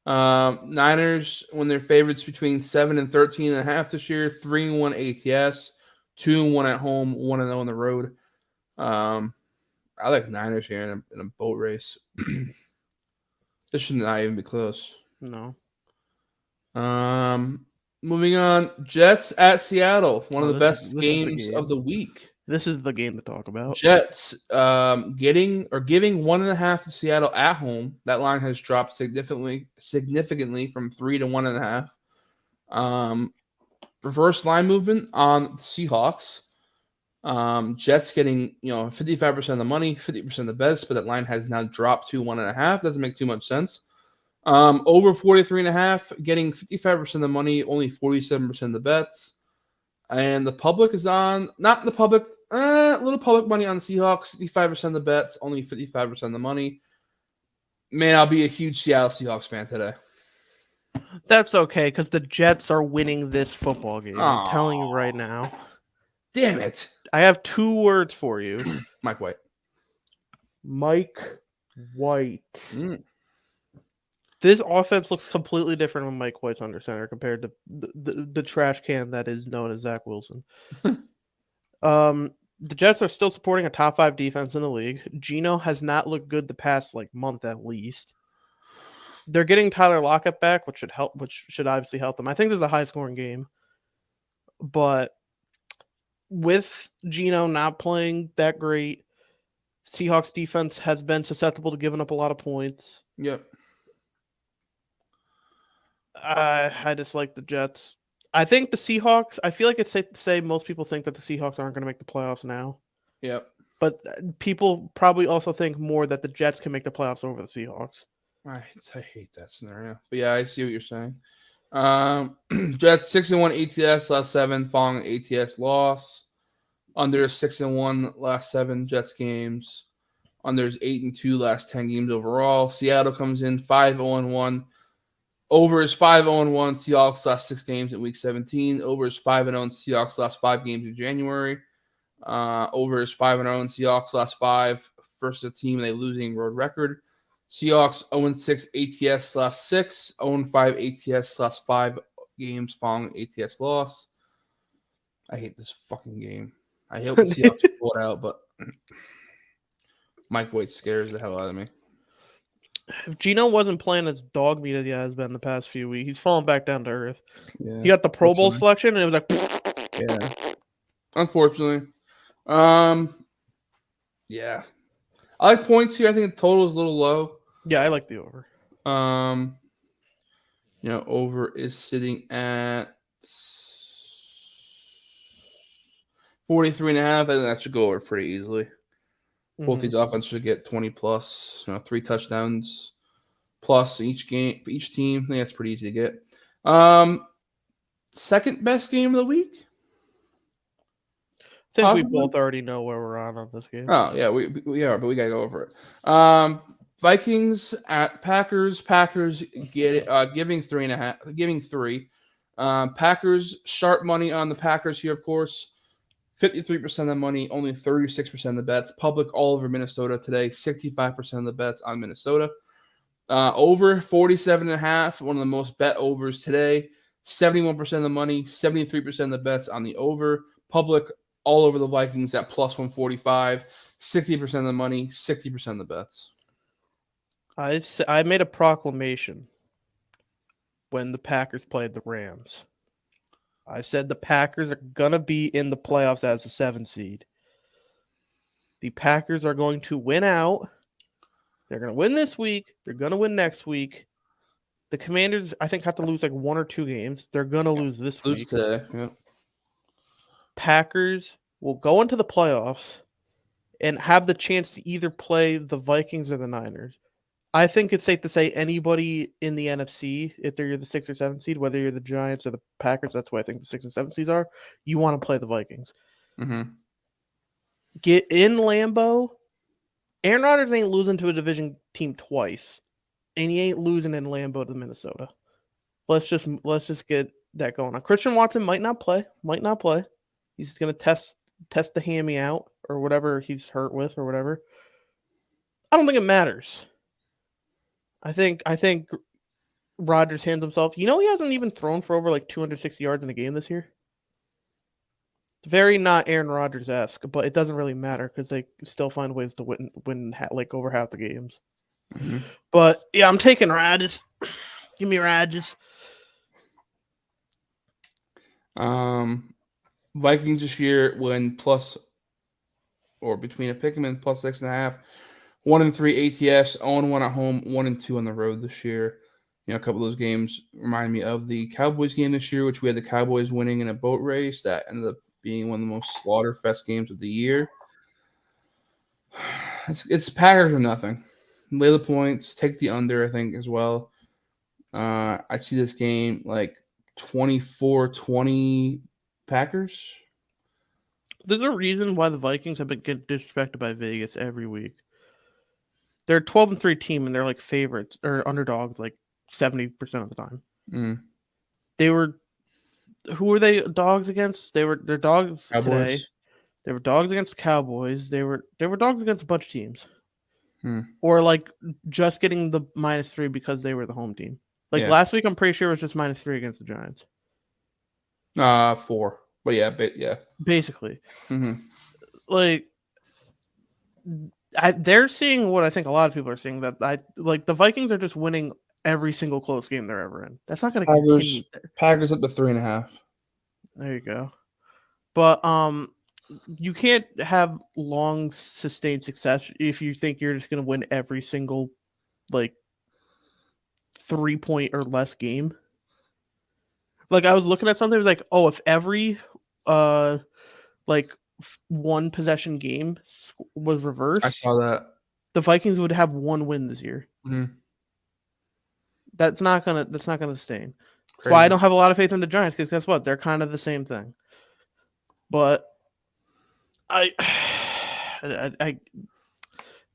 Niners, when they're favorites between 7 and 13.5 this year, 3-1 ATS, 2-1 at home, 1-0 on the road. I like Niners here in a boat race. This should not even be close. No. Moving on, Jets at Seattle, one of the best games of the week. This is the game to talk about. Jets giving 1.5 to Seattle at home. That line has dropped significantly from 3 to 1.5. Reverse line movement on the Seahawks. Jets getting 55% of the money, 50% of the bets, but that line has now dropped to 1.5. Doesn't make too much sense. Over 43.5, getting 55% of the money, only 47% of the bets. And the public is on, not the public, little public money on the Seahawks, 55% of the bets, only 55% of the money. Man, I'll be a huge Seattle Seahawks fan today. That's okay, because the Jets are winning this football game. I'm telling you Oh, right now. damn it. I have 2 words for you. Mike White. Mike White. Mm. This offense looks completely different when Mike White's under center compared to the trash can that is known as Zach Wilson. The Jets are still supporting a top 5 defense in the league. Geno has not looked good the past month at least. They're getting Tyler Lockett back, which should obviously help them. I think this is a high scoring game, but with Geno not playing that great, Seahawks defense has been susceptible to giving up a lot of points. Yep. I just like the Jets. I think the Seahawks. I feel like it's safe to say most people think that the Seahawks aren't going to make the playoffs now. Yep. But people probably also think more that the Jets can make the playoffs over the Seahawks. I hate that scenario. But yeah, I see what you're saying. Jets 6-1 ATS last 7 following ATS loss. Under 6-1 last 7 Jets games. Unders 8-2 last 10 games overall. Seattle comes in 5-0-1. Over is 5-0-1. Seahawks last 6 games in week 17. Over is 5-0. Seahawks last 5 games in January. Over is 5-0. Seahawks last 5 versus a team with a losing road record. Seahawks 0-6 ATS last 6. 0-5 ATS last 5 games following ATS loss. I hate this fucking game. I hope the Seahawks pull it out, but Mike White scares the hell out of me. If Geno wasn't playing as dog meat as he has been the past few weeks, he's fallen back down to earth. Yeah, he got the Pro Bowl selection, and it was like, yeah. Unfortunately, yeah. I like points here. I think the total is a little low. Yeah, I like the over. Over is sitting at 43.5. I think that should go over pretty easily. Both these offenses should get 20 plus, 3 touchdowns plus each game for each team. I think that's pretty easy to get. Second best game of the week? I think possibly? We both already know where we're on this game. Oh, yeah, we are, but we got to go over it. Vikings at Packers. Packers get it, giving 3.5, giving 3. Packers, sharp money on the Packers here, of course. 53% of the money, only 36% of the bets. Public all over Minnesota today. 65% of the bets on Minnesota. Over 47.5, one of the most bet overs today. 71% of the money, 73% of the bets on the over. Public all over the Vikings at plus 145. 60% of the money, 60% of the bets. I made a proclamation when the Packers played the Rams. I said the Packers are going to be in the playoffs as a 7 seed. The Packers are going to win out. They're going to win this week. They're going to win next week. The Commanders, I think, have to lose 1 or 2 games. They're going to lose this week. Lose today, yeah. Packers will go into the playoffs and have the chance to either play the Vikings or the Niners. I think it's safe to say anybody in the NFC, if you're the 6 or 7 seed, whether you're the Giants or the Packers, that's what I think the 6 and 7 seeds are, you want to play the Vikings. Mm-hmm. Get in Lambeau. Aaron Rodgers ain't losing to a division team twice, and he ain't losing in Lambeau to Minnesota. Let's just get that going on. Christian Watson might not play. He's going to test the hammy out or whatever he's hurt with or whatever. I don't think it matters. I think Rodgers hands himself. He hasn't even thrown for over 260 yards in a game this year. It's very not Aaron Rodgers-esque, but it doesn't really matter because they still find ways to win over half the games. Mm-hmm. But yeah, I'm taking Rodgers. Give me Rodgers. Vikings this year win plus or between a pick 'em and plus 6.5. 1-3 ATS, 0-1 at home, 1-2 on the road this year. A couple of those games remind me of the Cowboys game this year, which we had the Cowboys winning in a boat race. That ended up being one of the most slaughterfest games of the year. It's Packers or nothing. Lay the points, take the under, I think, as well. I see this game 24-20 Packers. There's a reason why the Vikings have been getting disrespected by Vegas every week. They're a 12-3 team, and they're favorites or underdogs 70% of the time. Mm. They were who were they dogs against? They're dogs today. Cowboys. They were dogs against the Cowboys. They were dogs against a bunch of teams. Mm. Or like just getting the -3 because they were the home team. Like Yeah. last week, I'm pretty sure it was just -3 against the Giants. 4. But yeah, yeah. Basically, Mm-hmm. like they're seeing what I think a lot of people are seeing, that the Vikings are just winning every single close game they're ever in. That's not going to continue. Packers up to 3.5. There you go. But you can't have long sustained success if you think you're just going to win every single like 3-point or less game. Like I was looking at something, it was like, oh, if every like one possession game was I reversed, saw that. the Vikings would have one win this year. Mm-hmm. That's not gonna sustain. That's why I Crazy. don't have a lot of faith in the Giants, because guess what? They're kind of the same thing. But I, I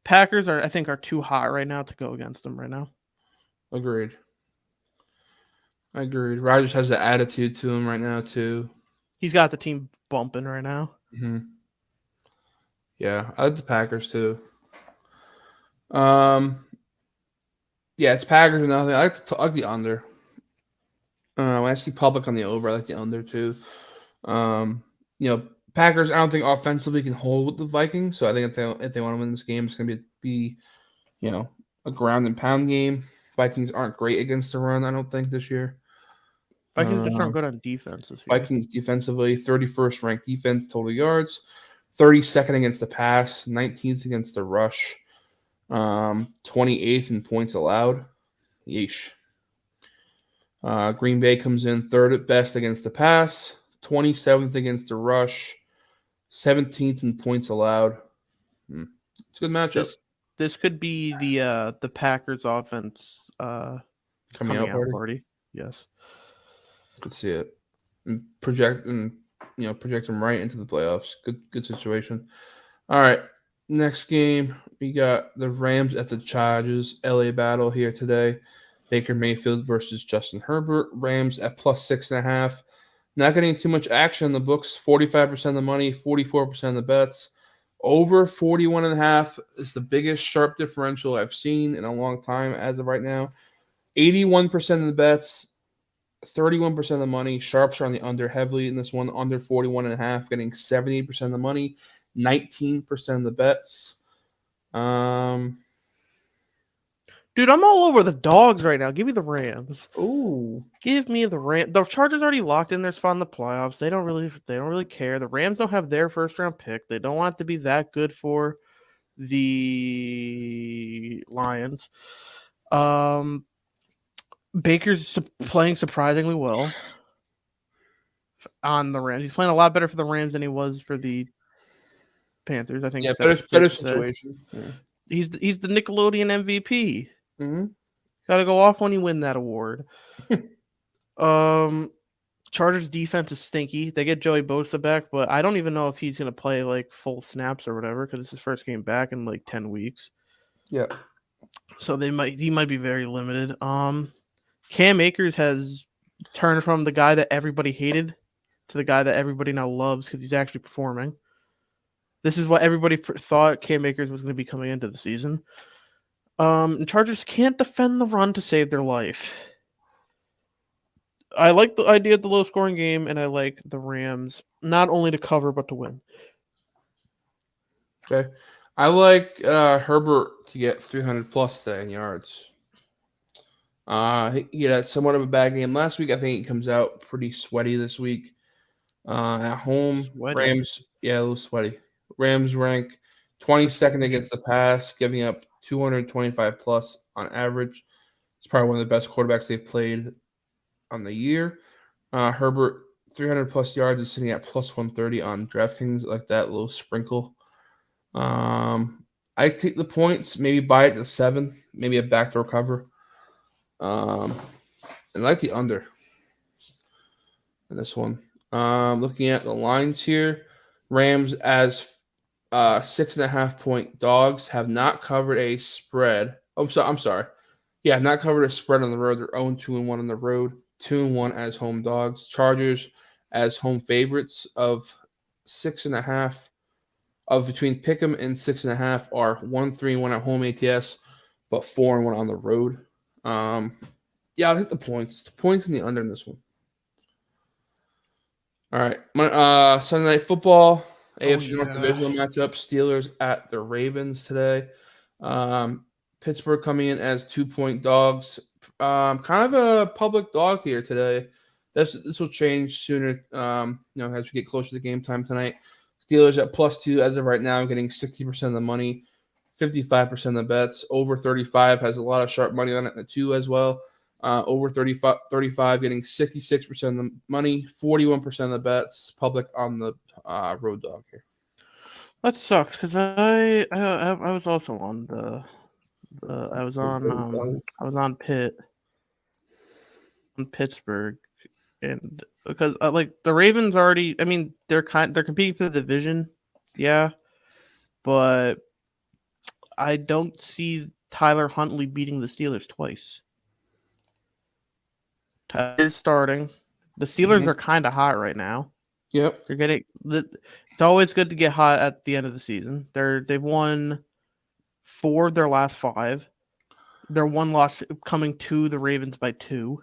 Packers I think are too hot right now to go against them right now. Agreed. Rodgers has the attitude to him right now too. He's got the team bumping right now. Mm-hmm. Yeah, I like the Packers too. Yeah, it's Packers and nothing. I like the under. When I see public on the over, I like the under too. Packers. I don't think offensively can hold with the Vikings, so I think if they want to win this game, it's going to be a ground and pound game. Vikings aren't great against the run, I don't think, this year. Vikings just aren't good on defense this year. Vikings defensively, 31st ranked defense total yards, 32nd against the pass, 19th against the rush, 28th in points allowed. Yeesh. Green Bay comes in third at best against the pass, 27th against the rush, 17th in points allowed. It's a good matchup. This could be the Packers offense coming out party. Yes. Could see it. And project them right into the playoffs. Good situation. All right. Next game, we got the Rams at the Chargers. LA battle here today. Baker Mayfield versus Justin Herbert. Rams at +6.5. Not getting too much action in the books. 45% of the money, 44% of the bets. Over 41.5 is the biggest sharp differential I've seen in a long time as of right now. 81% of the bets, 31% of the money. Sharps are on the under heavily in this one. Under 41.5, getting 70% of the money, 19% of the bets. Dude, I'm all over the dogs right now. Give me the Rams. Ooh. Give me the Rams. The Chargers already locked in their spot in the playoffs. They don't really care. The Rams don't have their first round pick. They don't want it to be that good for the Lions. Baker's playing surprisingly well on the Rams. He's playing a lot better for the Rams than he was for the Panthers. I think better situation. Yeah. He's the Nickelodeon MVP. Mm-hmm. Got to go off when you win that award. Chargers defense is stinky. They get Joey Bosa back, but I don't even know if he's going to play like full snaps or whatever, because it's his first game back in like 10 weeks. Yeah. So he might be very limited. Cam Akers has turned from the guy that everybody hated to the guy that everybody now loves because he's actually performing. This is what everybody thought Cam Akers was going to be coming into the season. And Chargers can't defend the run to save their life. I like the idea of the low-scoring game, and I like the Rams not only to cover but to win. Okay. I like Herbert to get 300+ today in yards. He had somewhat of a bad game last week. I think he comes out pretty sweaty this week. At home, Rams, a little sweaty. Rams rank 22nd against the pass, giving up 225+ on average. It's probably one of the best quarterbacks they've played on the year. Herbert, 300+ yards, is sitting at +130 on DraftKings. Like that little sprinkle. I take the points, maybe buy it to 7, maybe a backdoor cover. And I like the under in this one. Looking at the lines here, Rams as 6.5 point dogs have not covered a spread. I'm sorry. Yeah, not covered a spread on the road. They're 0-2-1 on the road, 2-1 as home dogs. Chargers as home favorites of 6.5 of between Pick'em and 6.5 are 1-3-1 at home ATS, but 4-1 on the road. Yeah, I'll hit the points. The points in the under in this one. All right, Sunday Night Football, Oh AFC North yeah. divisional matchup. Steelers at the Ravens today. Pittsburgh coming in as 2-point dogs. Kind of a public dog here today. This will change sooner. As we get closer to game time tonight. Steelers at +2 as of right now, getting 60% of the money, 55% of the bets. Over 35 has a lot of sharp money on it, at 2 as well. Over 35 getting 66% of the money, 41% of the bets. Public on the road dog here. That sucks because I was also on the I was on Pittsburgh, and because like the Ravens already, I mean they're competing for the division, yeah, but I don't see Tyler Huntley beating the Steelers twice. Tyler is starting. The Steelers Mhm. are kind of hot right now. Yep. They're getting it's always good to get hot at the end of the season. They've won 4 of their last 5. Their one loss coming to the Ravens by 2.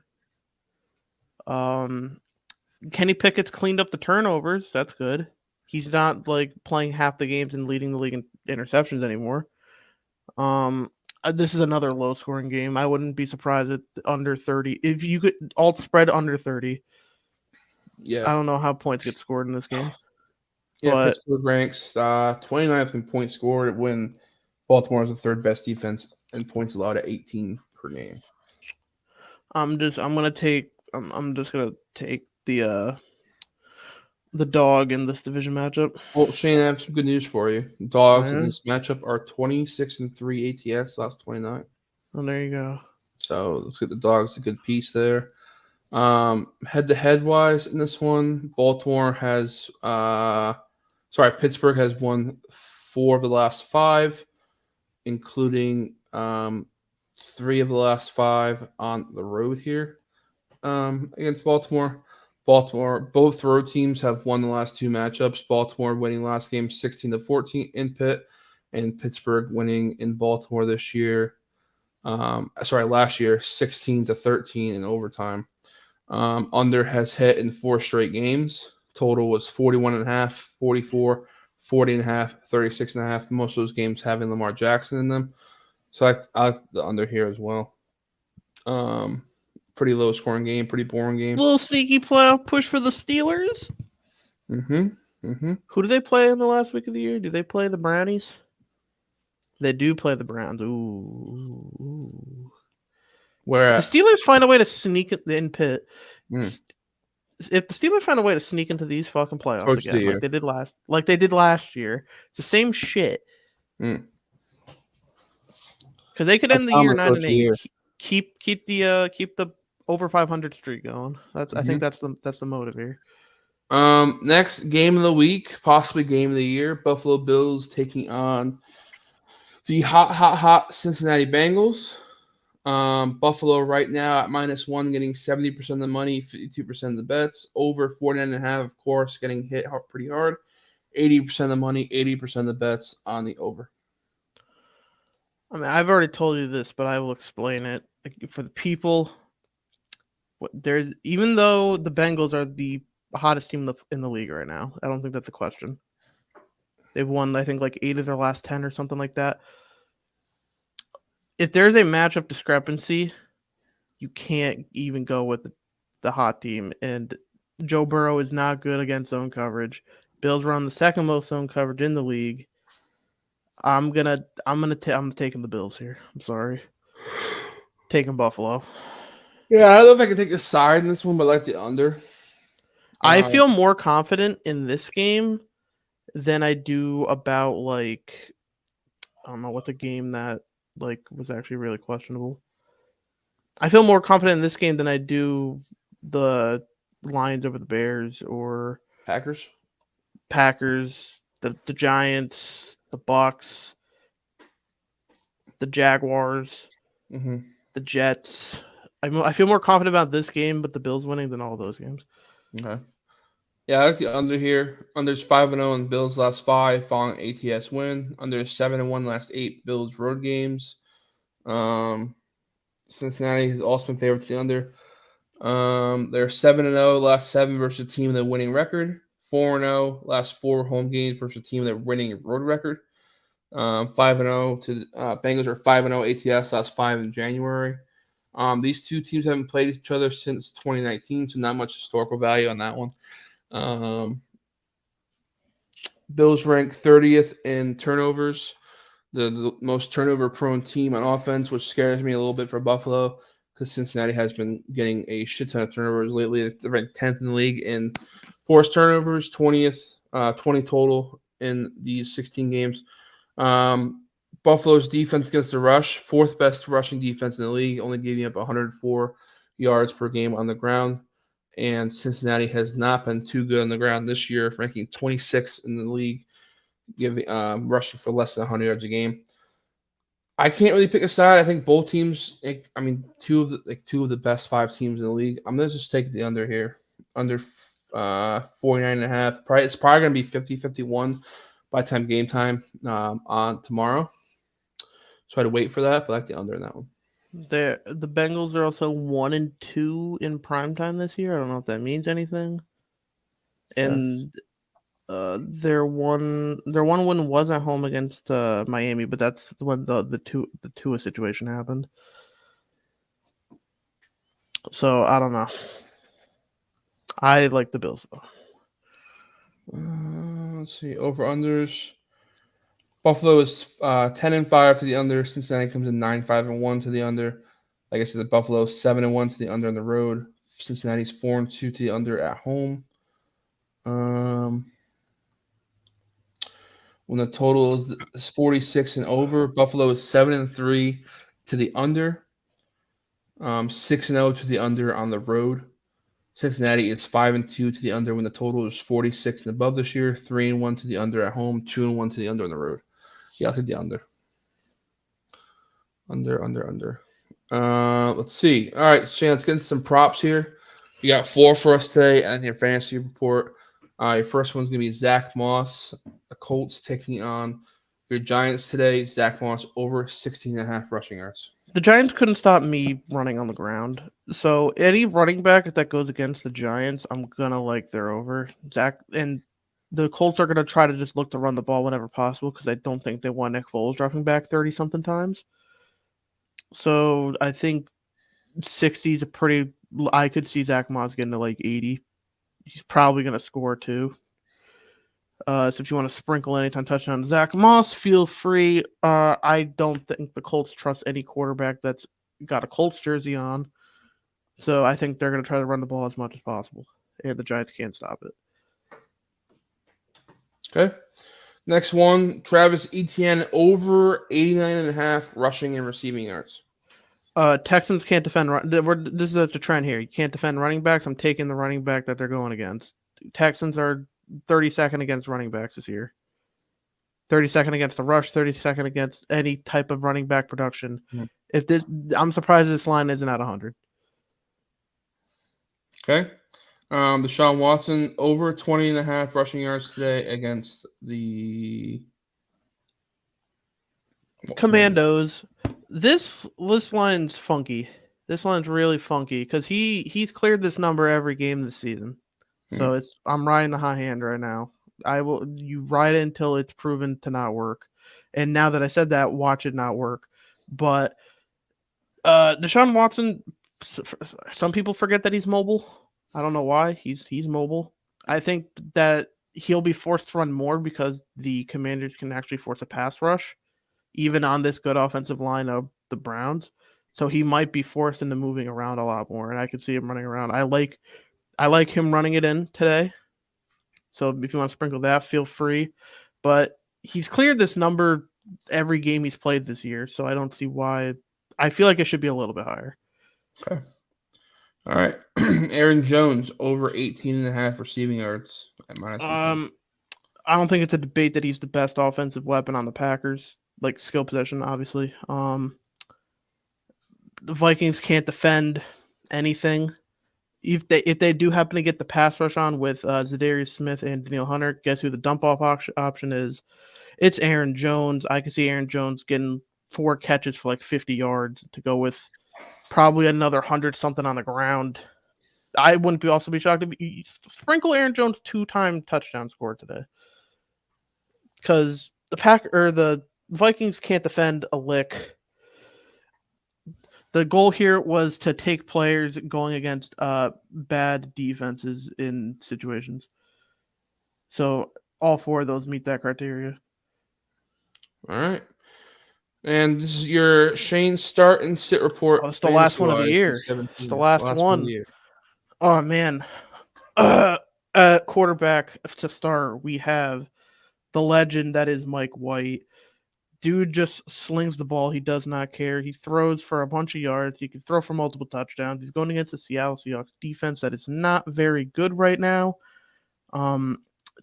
Kenny Pickett's cleaned up the turnovers. That's good. He's not like playing half the games and leading the league in interceptions anymore. This is another low scoring game. I wouldn't be surprised at under 30. If you could alt spread under 30, Yeah. I don't know how points get scored in this game. Yeah, But Pittsburgh ranks 29th in points scored when Baltimore is the third best defense and points allowed at 18 per game. I'm just gonna take the dog in this division matchup. Well, Shane, I have some good news for you. Dogs in this matchup are 26-3 ATS last 29. Oh, there you go. So looks like the dogs a good piece there. Head to head wise in this one, Pittsburgh has won 4 of the last 5, including 3 of the last 5 on the road here against Baltimore. Both road teams have won the last 2 matchups. Baltimore winning last game 16-14 in Pitt, and Pittsburgh winning in Baltimore last year 16-13 in overtime. Under has hit in 4 straight games. Total was 41.5, 44, 40.5, 36.5. Most of those games having Lamar Jackson in them. So I like the under here as well. Pretty low scoring game, pretty boring game. Little sneaky playoff push for the Steelers. Who do they play in the last week of the year? Do they play the Brownies? They do play the Browns. Ooh. Where the Steelers find a way to sneak in Pitt. Mm. If the Steelers find a way to sneak into these fucking playoffs Coach again, like they did last year, it's the same shit. Mm. Because they could end the I'm year a coach 9-8. Keep the over 500 streak going. I think that's the motive here. Next game of the week, possibly game of the year. Buffalo Bills taking on the hot Cincinnati Bengals. Buffalo right now at -1, getting 70% of the money, 52% of the bets. Over 49.5, of course, getting hit pretty hard. 80% of the money, 80% of the bets on the over. I mean, I've already told you this, but I will explain it for the people. Even though the Bengals are the hottest team in the league right now, I don't think that's a question. They've won, I think, like 8 of their last 10 or something like that. If there's a matchup discrepancy, you can't even go with the hot team. And Joe Burrow is not good against zone coverage. Bills run the second most zone coverage in the league. I'm taking the Bills here. I'm sorry. Taking Buffalo. Yeah, I don't know if I can take the side in this one, but I like the under. I feel more confident in this game than I do about like I don't know what's a game that like was actually really questionable. I feel more confident in this game than I do the Lions over the Bears or Packers, the Giants, the Bucks, the Jaguars. Mm-hmm. the Jets. I feel more confident about this game, but the Bills winning than all those games. Okay. Yeah, I like the under here. Under's 5-0 in Bills last 5 following ATS win. Under 7-1 last 8 Bills road games. Cincinnati has also been favored to the under. They're 7-0 last 7 versus a team with a winning record. 4-0 last 4 home games versus a team with a winning road record. 5-0 to Bengals are 5-0 ATS last 5 in January. These two teams haven't played each other since 2019, so not much historical value on that one. Bills rank 30th in turnovers, the most turnover-prone team on offense, which scares me a little bit for Buffalo because Cincinnati has been getting a shit ton of turnovers lately. It's ranked 10th in the league in forced turnovers, 20th, 20 total in these 16 games. Buffalo's defense against the rush, 4th best rushing defense in the league, only giving up 104 yards per game on the ground. And Cincinnati has not been too good on the ground this year, ranking 26th in the league, giving rushing for less than 100 yards a game. I can't really pick a side. I think both teams. Two of the best 5 teams in the league. I'm gonna just take the under here, under 49.5. It's probably gonna be 50-51 by the time game time on tomorrow. So I had to wait for that, but I like the under in that one. The Bengals are also 1-2 in primetime this year. I don't know if that means anything. And their one win was at home against Miami, but that's when the Tua situation happened. So I don't know. I like the Bills though. Let's see, over unders. Buffalo is 10-5 to the under. Cincinnati comes in 9-5-1 to the under. Like I said, the Buffalo 7-1 to the under on the road. Cincinnati's 4-2 to the under at home. When the total is 46 and over, Buffalo is 7-3 to the under. 6-0 to the under on the road. Cincinnati is 5-2 to the under when the total is 46 and above this year. 3-1 to the under at home. 2-1 to the under on the road. Yeah, I'll take the under. Under. Let's see. All right, Shane, let's get into some props here. You got 4 for us today and your fantasy report. Your first one's going to be Zach Moss, the Colts taking on your Giants today. Zach Moss over 16.5 rushing yards. The Giants couldn't stop me running on the ground. So any running back that goes against the Giants, I'm going to like their over. Zach and the Colts are going to try to just look to run the ball whenever possible because I don't think they want Nick Foles dropping back 30-something times. So I think 60 is a pretty – I could see Zach Moss getting to like 80. He's probably going to score too. So if you want to sprinkle anytime touchdown Zach Moss, feel free. I don't think the Colts trust any quarterback that's got a Colts jersey on. So I think they're going to try to run the ball as much as possible. And the Giants can't stop it. Okay. Next one, Travis Etienne over 89.5 rushing and receiving yards. Texans can't defend. This is the trend here. You can't defend running backs. I'm taking the running back that they're going against. Texans are 32nd against running backs this year. 32nd against the rush. 32nd against any type of running back production. Mm-hmm. I'm surprised this line isn't at 100. Okay. Deshaun Watson over 20.5 rushing yards today against the Commandos. This line's funky. This line's really funky because he's cleared this number every game this season. So I'm riding the hot hand right now. You ride it until it's proven to not work. And now that I said that, watch it not work. But Deshaun Watson, some people forget that he's mobile. I don't know why. He's mobile. I think that he'll be forced to run more because the Commanders can actually force a pass rush, even on this good offensive line of the Browns. So he might be forced into moving around a lot more, and I could see him running around. I like him running it in today. So if you want to sprinkle that, feel free. But he's cleared this number every game he's played this year, so I don't see why. I feel like it should be a little bit higher. Okay. All right. Aaron Jones over 18.5 receiving yards. I don't think it's a debate that he's the best offensive weapon on the Packers, like skill possession, obviously. The Vikings can't defend anything. If they do happen to get the pass rush on with Zadarius Smith and Daniel Hunter, guess who the dump off option is? It's Aaron Jones. I could see Aaron Jones getting 4 catches for like 50 yards to go with probably another 100 something on the ground. I wouldn't be also be shocked if you sprinkle Aaron Jones 2-time touchdown score today, because the Vikings can't defend a lick. The goal here was to take players going against bad defenses in situations. So all 4 of those meet that criteria. All right. And this is your Shane start and sit report. Oh, it's the last one of the fantasy-wise, year. week It's the 17. last Last one of the one. year. Oh man. Quarterback to start, we have the legend that is Mike White. Dude just slings the ball. He does not care. He throws for a bunch of yards. He can throw for multiple touchdowns. He's going against the Seattle Seahawks defense that is not very good right now.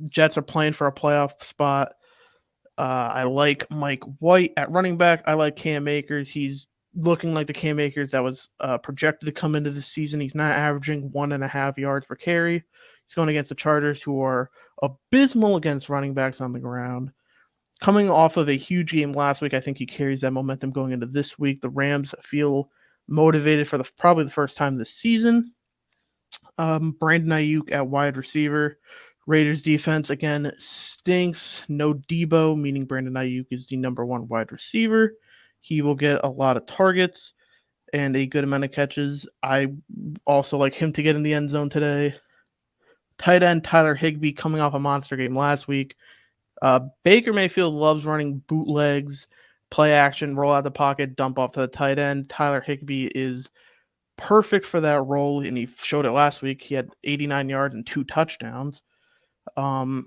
Jets are playing for a playoff spot. I like Mike White at running back. I like Cam Akers. He's looking like the Cam Akers that was projected to come into the season. He's not averaging 1.5 yards per carry. He's going against the Chargers, who are abysmal against running backs on the ground. Coming off of a huge game last week, I think he carries that momentum going into this week. The Rams feel motivated for probably the first time this season. Brandon Ayuk at wide receiver. Raiders defense, again, stinks. No Debo, meaning Brandon Ayuk is the number 1 wide receiver. He will get a lot of targets and a good amount of catches. I also like him to get in the end zone today. Tight end Tyler Higbee coming off a monster game last week. Baker Mayfield loves running bootlegs, play action, roll out the pocket, dump off to the tight end. Tyler Higbee is perfect for that role, and he showed it last week. He had 89 yards and 2 touchdowns. So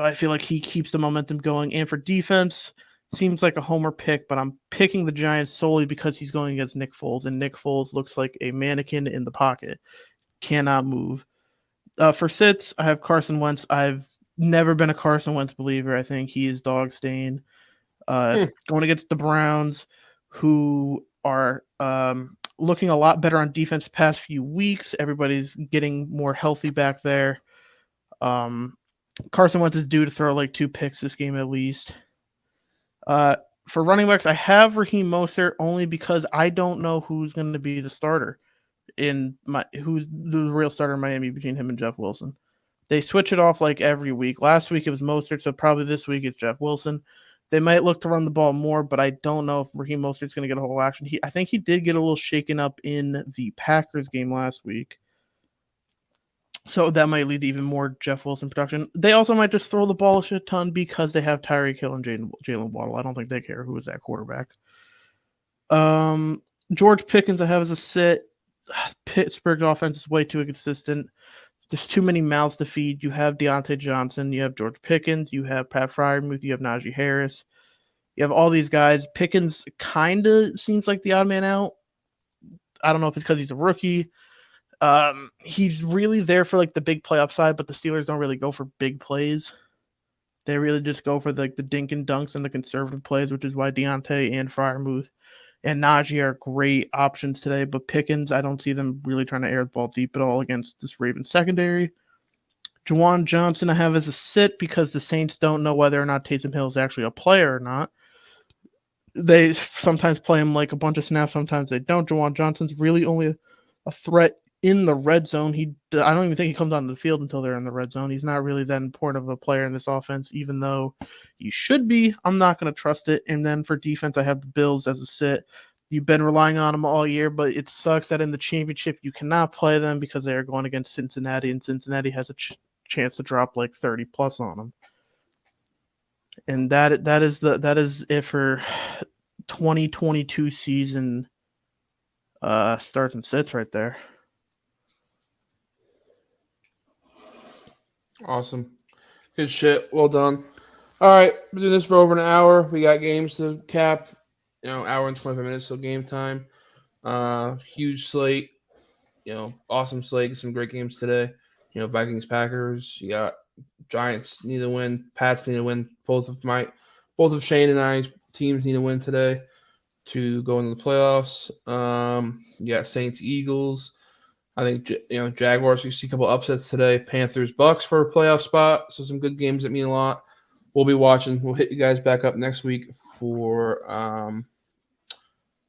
I feel like he keeps the momentum going. And for defense, seems like a homer pick, but I'm picking the Giants solely because he's going against Nick Foles, and Nick Foles looks like a mannequin in the pocket. Cannot move. For sits, I have Carson Wentz. I've never been a Carson Wentz believer. I think he is dog stain. Going against the Browns, who are looking a lot better on defense the past few weeks. Everybody's getting more healthy back there. Carson Wentz is due to throw like 2 picks this game at least. For running backs, I have Raheem Mostert only because I don't know who's going to be the starter who's the real starter in Miami between him and Jeff Wilson. They switch it off like every week. Last week it was Mostert, so probably this week it's Jeff Wilson. They might look to run the ball more, but I don't know if Raheem Mostert's going to get a whole action. I think he did get a little shaken up in the Packers game last week. So that might lead to even more Jeff Wilson production. They also might just throw the ball a shit ton because they have Tyreek Hill and Jalen Waddle. I don't think they care who is that quarterback. George Pickens I have as a sit. Pittsburgh's offense is way too inconsistent. There's too many mouths to feed. You have Deontay Johnson, you have George Pickens, you have Pat Freiermuth, you have Najee Harris. You have all these guys. Pickens kind of seems like the odd man out. I don't know if it's because he's a rookie. He's really there for like the big play upside, but the Steelers don't really go for big plays. They really just go for the dink and dunks and the conservative plays, which is why Deontay and Freiermuth and Najee are great options today. But Pickens, I don't see them really trying to air the ball deep at all against this Ravens secondary. Juwan Johnson I have as a sit because the Saints don't know whether or not Taysom Hill is actually a player or not. They sometimes play him like a bunch of snaps, sometimes they don't. Juwan Johnson's really only a threat in the red zone. I don't even think he comes onto the field until they're in the red zone. He's not really that important of a player in this offense, even though he should be. I'm not going to trust it. And then for defense, I have the Bills as a sit. You've been relying on them all year, but it sucks that in the championship you cannot play them because they are going against Cincinnati, and Cincinnati has a chance to drop like 30 plus on them. And that is it for 2022 season starts and sits right there. Awesome. Good shit. Well done. All right. We're doing this for over an hour. We got games to cap. Hour and 25 minutes till game time. Huge slate. Awesome slate. Some great games today. Vikings, Packers. You got Giants need to win. Pats need to win. Both of Shane and I's teams need to win today. to go into the playoffs. Yeah, Saints, Eagles. I think Jaguars. You see a couple upsets today. Panthers, Bucks for a playoff spot. So some good games that mean a lot. We'll be watching. We'll hit you guys back up next week for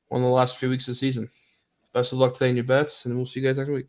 one of the last few weeks of the season. Best of luck today in your bets, and we'll see you guys next week.